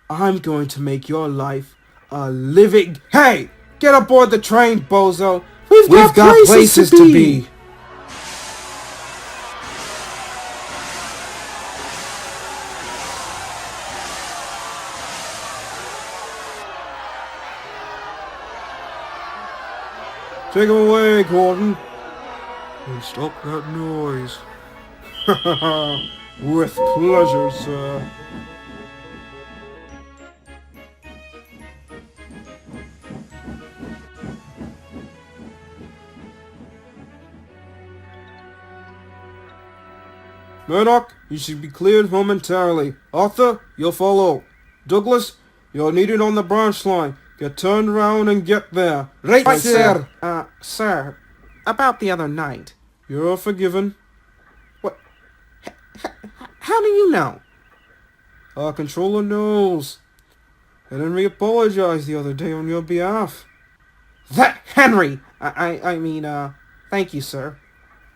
I'm going to make your life a living... Hey! Get aboard the train, bozo. We've got places to be. Take him away, Gordon. And stop that noise. With pleasure, sir. Murdoch, you should be cleared momentarily. Arthur, you'll follow. Douglas, you're needed on the branch line. Get turned around and get there. Right, sir. Sir, about the other night. You're forgiven. What? How do you know? Our controller knows. And Henry apologized the other day on your behalf. That Henry! I mean, thank you, sir.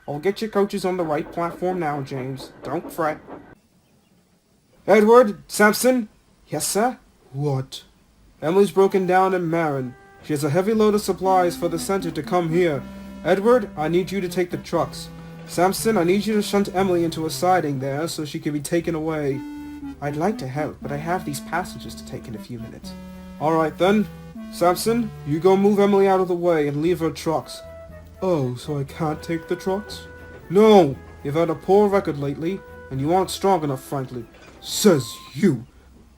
I'll get your coaches on the right platform now, James. Don't fret. Edward, Sampson? Yes, sir? What? Emily's broken down in Marin. She has a heavy load of supplies for the center to come here. Edward, I need you to take the trucks. Sampson, I need you to shunt Emily into a siding there so she can be taken away. I'd like to help, but I have these passengers to take in a few minutes. Alright then. Sampson, you go move Emily out of the way and leave her trucks. Oh, so I can't take the trucks? No! You've had a poor record lately, and you aren't strong enough, frankly. Says you.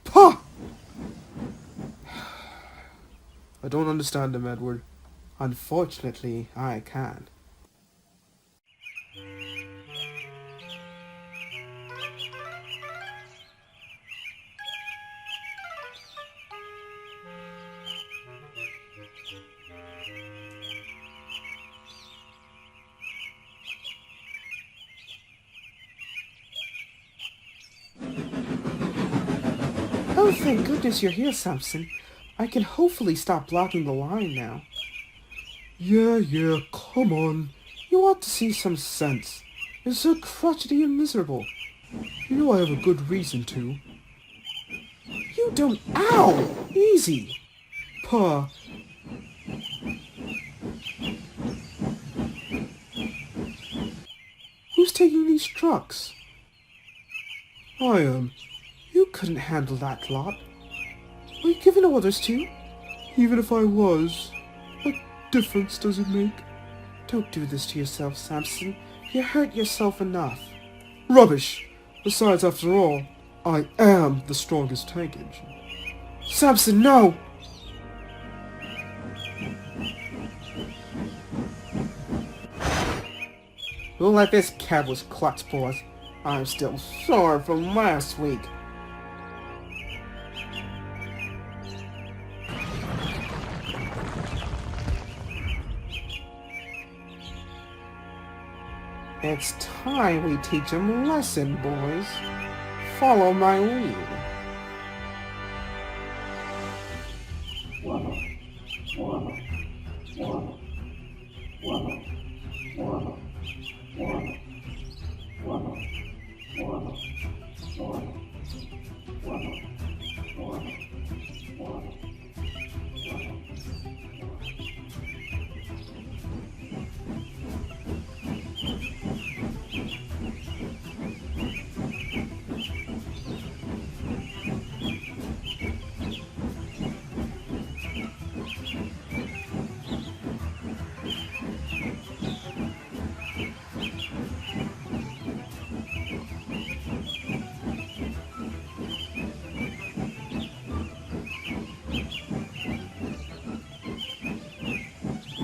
Pah! I don't understand him, Edward. Unfortunately, I can. Oh, thank goodness you're here, Sampson. I can hopefully stop blocking the line now. Yeah, come on. You ought to see some sense. You're so crotchety and miserable. You know I have a good reason to. You don't... Ow! Easy! Pa. Who's taking these trucks? I am. You couldn't handle that lot. Were you giving orders to? Even if I was, what difference does it make? Don't do this to yourself, Sampson. You hurt yourself enough. Rubbish! Besides, after all, I am the strongest tank engine. Sampson, no! Look like this cab was clutch, boys. I'm still sore from last week. It's time we teach them a lesson, boys. Follow my lead.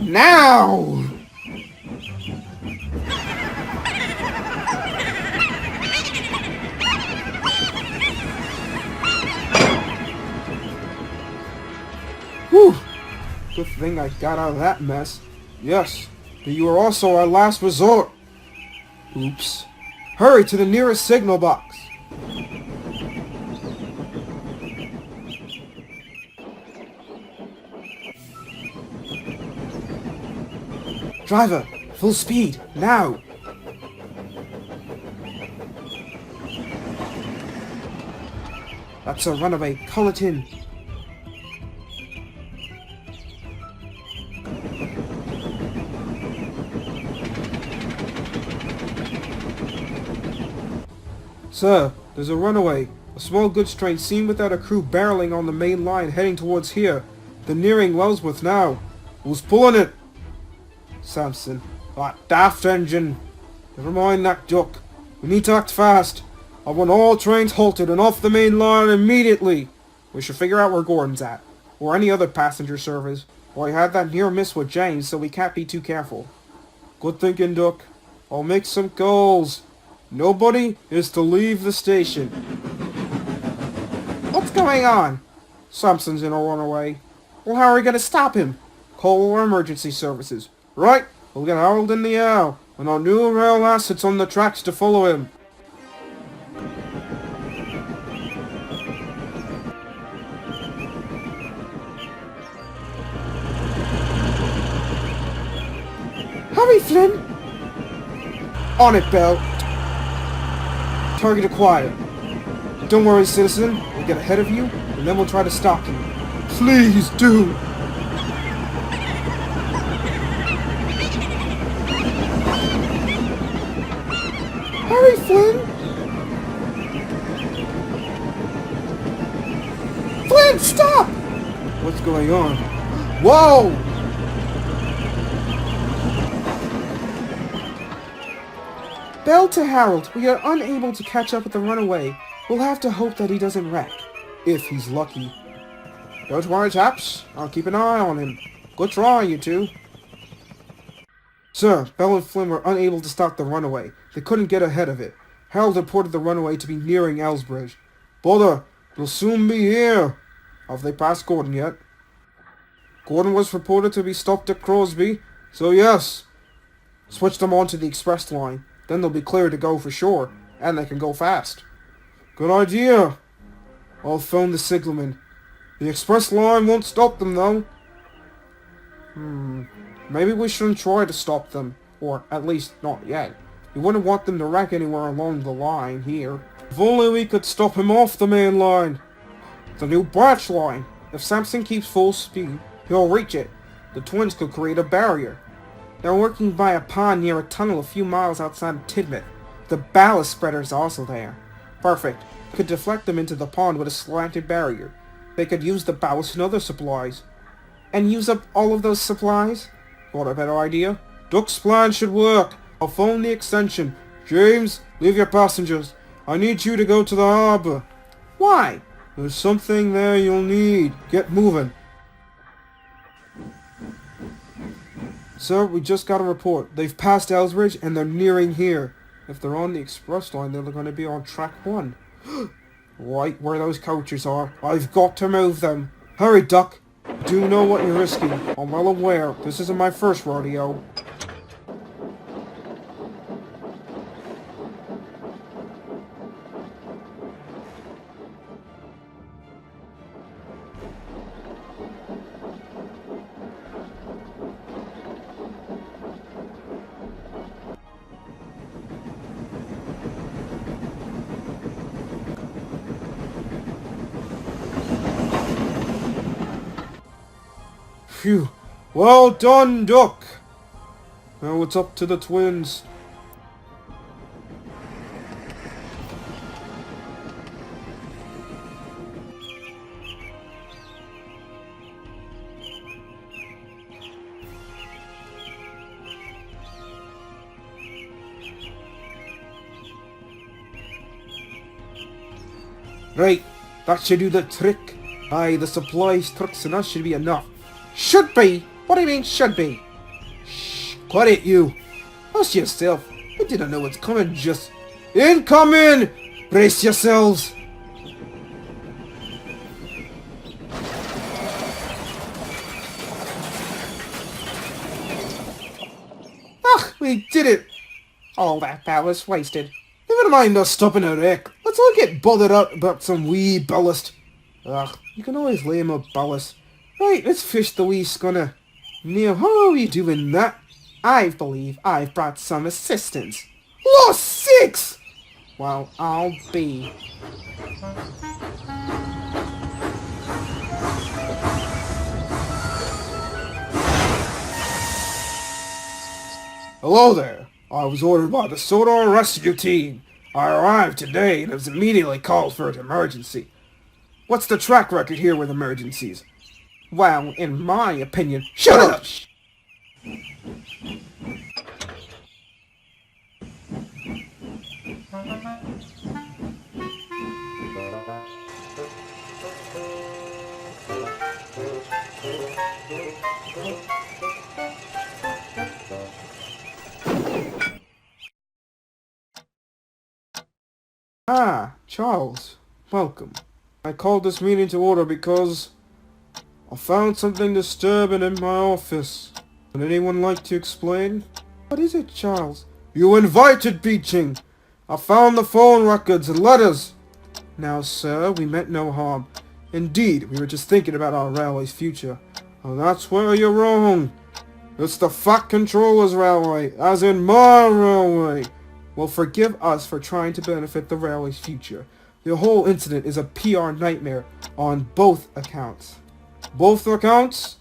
Now! Whew! Good thing I got out of that mess. Yes, but you are also our last resort. Oops. Hurry to the nearest signal box. Driver, full speed, now! That's a runaway, call it in. Sir, there's a runaway. A small goods train seen without a crew barreling on the main line heading towards here. They're nearing Wellsworth now. Who's pulling it? Sampson. That daft engine. Never mind that duck. We need to act fast. I want all trains halted and off the main line immediately. We should figure out where Gordon's at, or any other passenger service. Well, I had that near miss with James, so we can't be too careful. Good thinking, Duck. I'll make some calls. Nobody is to leave the station. What's going on? Sampson's in a runaway. Well, how are we gonna stop him? Call our emergency services. Right, we'll get Harold in the air, and our new rail assets on the tracks to follow him. Hurry, Flynn! On it, Bell. Target acquired. Don't worry, citizen. We'll get ahead of you, and then we'll try to stop you. Please do. Hurry, Flynn! Flynn, stop! What's going on? Whoa! Bell to Harold, we are unable to catch up with the runaway. We'll have to hope that he doesn't wreck. If he's lucky. Don't worry, chaps. I'll keep an eye on him. Good try, you two. Sir, Bell and Flynn were unable to stop the runaway. They couldn't get ahead of it. Harold reported the runaway to be nearing Elsbridge. Brother, they'll soon be here. Have they passed Gordon yet? Gordon was reported to be stopped at Crosby, so yes. Switch them onto the express line. Then they'll be clear to go for sure, and they can go fast. Good idea. I'll phone the signalman. The express line won't stop them, though. Maybe we shouldn't try to stop them. Or, at least, not yet. We wouldn't want them to wreck anywhere along the line here. If only we could stop him off the main line. The new branch line. If Sampson keeps full speed, he'll reach it. The twins could create a barrier. They're working by a pond near a tunnel a few miles outside of Tidmouth. The ballast spreader's also there. Perfect. Could deflect them into the pond with a slanted barrier. They could use the ballast and other supplies. And use up all of those supplies? Got a better idea? Duck's plan should work. I'll phone the extension. James, leave your passengers. I need you to go to the harbor. Why? There's something there you'll need. Get moving. Sir, we just got a report. They've passed Elsbridge and they're nearing here. If they're on the express line, they're going to be on track 1. Right where those coaches are. I've got to move them. Hurry, Duck. You do know what you're risking. I'm well aware. This isn't my first rodeo. Phew. Well done, Duck. Now it's up to the twins. Right, that should do the trick. Aye, the supplies, trucks and that should be enough. Should be? What do you mean, should be? Shh, quiet you. Hush yourself. I didn't know it's coming just... Incoming! Brace yourselves! Ah, we did it! All that ballast wasted. Never mind us stopping a wreck. Let's all get bothered out about some wee ballast. Ugh, you can always lay up ballast. Right, let's fish the wee schooner. Now, how are we doing that? I believe I've brought some assistance. Lost 6! Well, I'll be. Hello there. I was ordered by the Sodor rescue team. I arrived today and was immediately called for an emergency. What's the track record here with emergencies? Well, in my opinion... Shut up! Ah, Charles. Welcome. I called this meeting to order because... I found something disturbing in my office. Would anyone like to explain? What is it, Charles? You invited Beeching! I found the phone records and letters! Now, sir, we meant no harm. Indeed, we were just thinking about our railway's future. Oh, that's where you're wrong. It's the Fat Controller's railway, as in my railway. Well, forgive us for trying to benefit the railway's future. The whole incident is a PR nightmare on both accounts. Both accounts?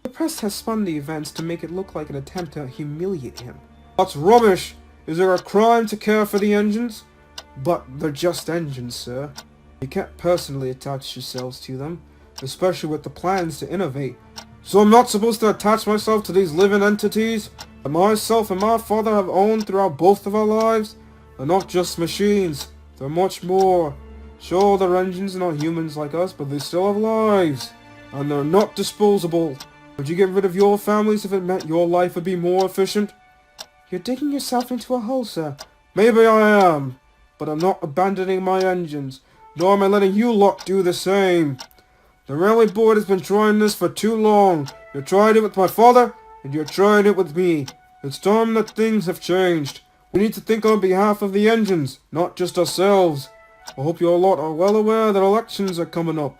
The press has spun the events to make it look like an attempt to humiliate him. That's rubbish! Is there a crime to care for the engines? But they're just engines, sir. You can't personally attach yourselves to them, especially with the plans to innovate. So I'm not supposed to attach myself to these living entities that myself and my father have owned throughout both of our lives? They're not just machines. They're much more. Sure, they're engines, not humans like us, but they still have lives. And they're not disposable. Would you get rid of your families if it meant your life would be more efficient? You're digging yourself into a hole, sir. Maybe I am. But I'm not abandoning my engines. Nor am I letting you lot do the same. The railway board has been trying this for too long. You tried it with my father, and you're trying it with me. It's time that things have changed. We need to think on behalf of the engines, not just ourselves. I hope you lot are well aware that elections are coming up.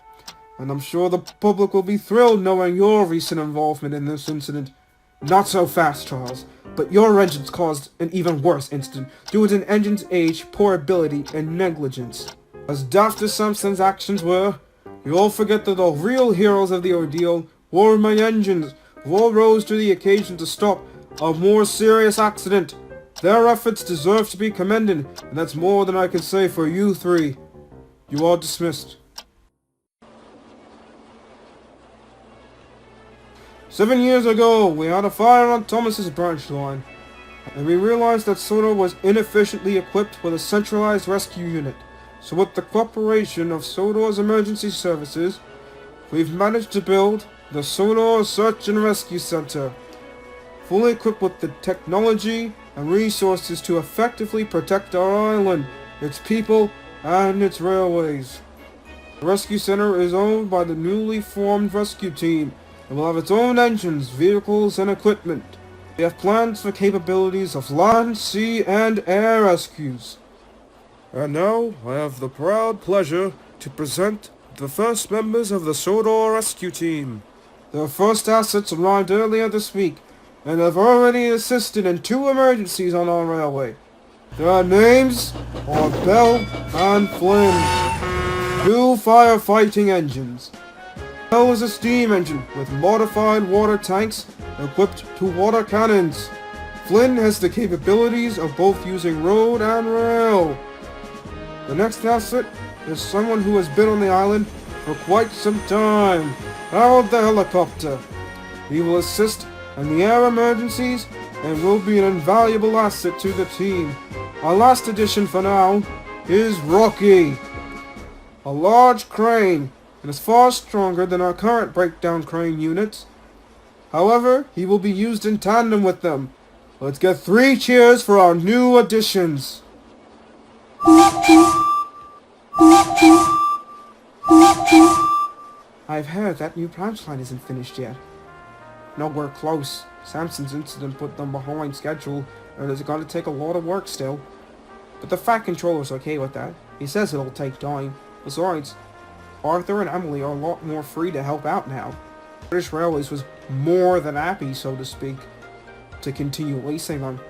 And I'm sure the public will be thrilled knowing your recent involvement in this incident. Not so fast, Charles. But your engines caused an even worse incident due to an engine's age, poor ability, and negligence. As daft as Samson's actions were, you all forget that the real heroes of the ordeal were my engines, who all rose to the occasion to stop a more serious accident. Their efforts deserve to be commended, and that's more than I can say for you three. You are dismissed. 7 years ago, we had a fire on Thomas's branch line, and we realized that Sodor was inefficiently equipped with a centralized rescue unit. So with the cooperation of Sodor's emergency services, we've managed to build the Sodor Search and Rescue Center, fully equipped with the technology and resources to effectively protect our island, its people, and its railways. The rescue center is owned by the newly formed rescue team, and will have its own engines, vehicles, and equipment. We have plans for capabilities of land, sea, and air rescues. And now, I have the proud pleasure to present the first members of the Sodor rescue team. Their first assets arrived earlier this week, and have already assisted in 2 emergencies on our railway. Their names are Bell and Flynn, 2 firefighting engines. Bell is a steam engine with modified water tanks equipped to water cannons. Flynn has the capabilities of both using road and rail. The next asset is someone who has been on the island for quite some time, Harold the helicopter. He will assist in the air emergencies and will be an invaluable asset to the team. Our last addition for now is Rocky, a large crane, and is far stronger than our current breakdown crane units. However, he will be used in tandem with them. Let's get 3 cheers for our new additions. I've heard that new branch line isn't finished yet. No, we're close. Samson's incident put them behind schedule, and it's going to take a lot of work still. But the Fat Controller's okay with that. He says it'll take time. Besides, Arthur and Emily are a lot more free to help out now. British Railways was more than happy, so to speak, to continue leasing them.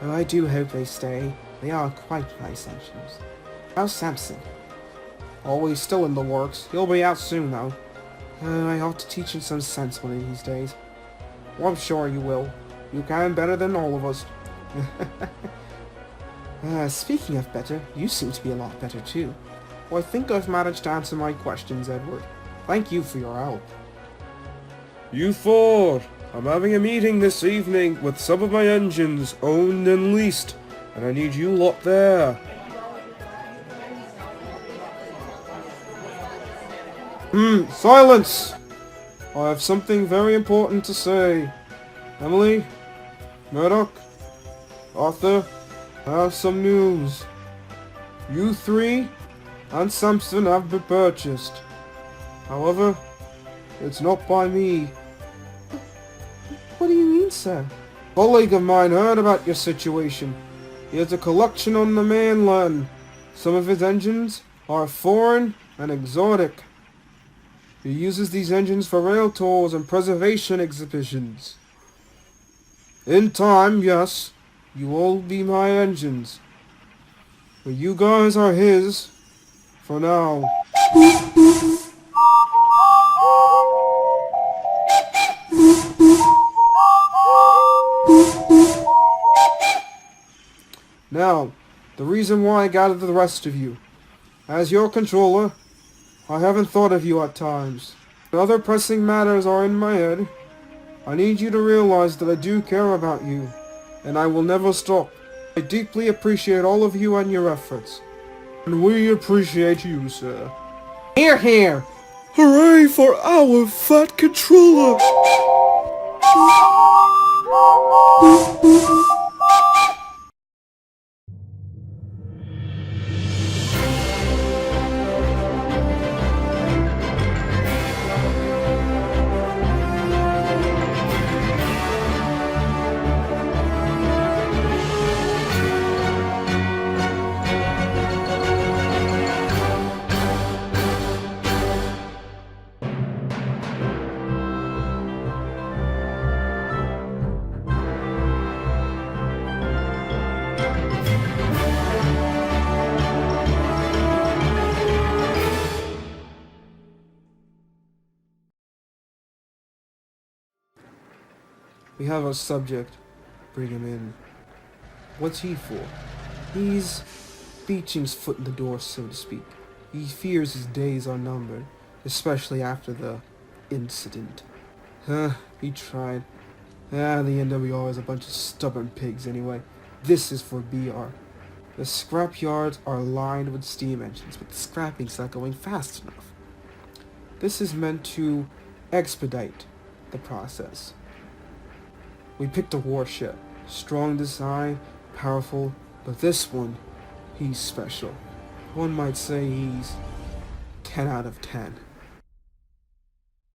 And I do hope they stay. They are quite nice engines. How's Samson? Oh, he's still in the works. He'll be out soon, though. I ought to teach him some sense one of these days. Well, I'm sure you will. You can better than all of us. Speaking of better, you seem to be a lot better too. Well, I think I've managed to answer my questions, Edward. Thank you for your help. You 4! I'm having a meeting this evening with some of my engines owned and leased, and I need you lot there. Silence! I have something very important to say. Emily, Murdoch, Arthur, I have some news. You 3 and Samson have been purchased. However, It's not by me. What do you mean, sir? A colleague of mine heard about your situation. He has a collection on the mainland. Some of his engines are foreign and exotic. He uses these engines for rail tours and preservation exhibitions. In time, yes, you will be my engines. But you guys are his for now. Now, the reason why I gathered the rest of you. As your controller, I haven't thought of you at times. When other pressing matters are in my head, I need you to realize that I do care about you, and I will never stop. I deeply appreciate all of you and your efforts. And we appreciate you, sir. Hear, hear! Hooray for our fat controller! We have our subject. Bring him in. What's he for? He's beaching his foot in the door, so to speak. He fears his days are numbered, especially after the incident. He tried. The NWR is a bunch of stubborn pigs anyway. This is for BR. The scrapyards are lined with steam engines, but the scrapping's not going fast enough. This is meant to expedite the process. We picked a warship. Strong design, powerful, but this one, he's special. One might say he's 10 out of 10.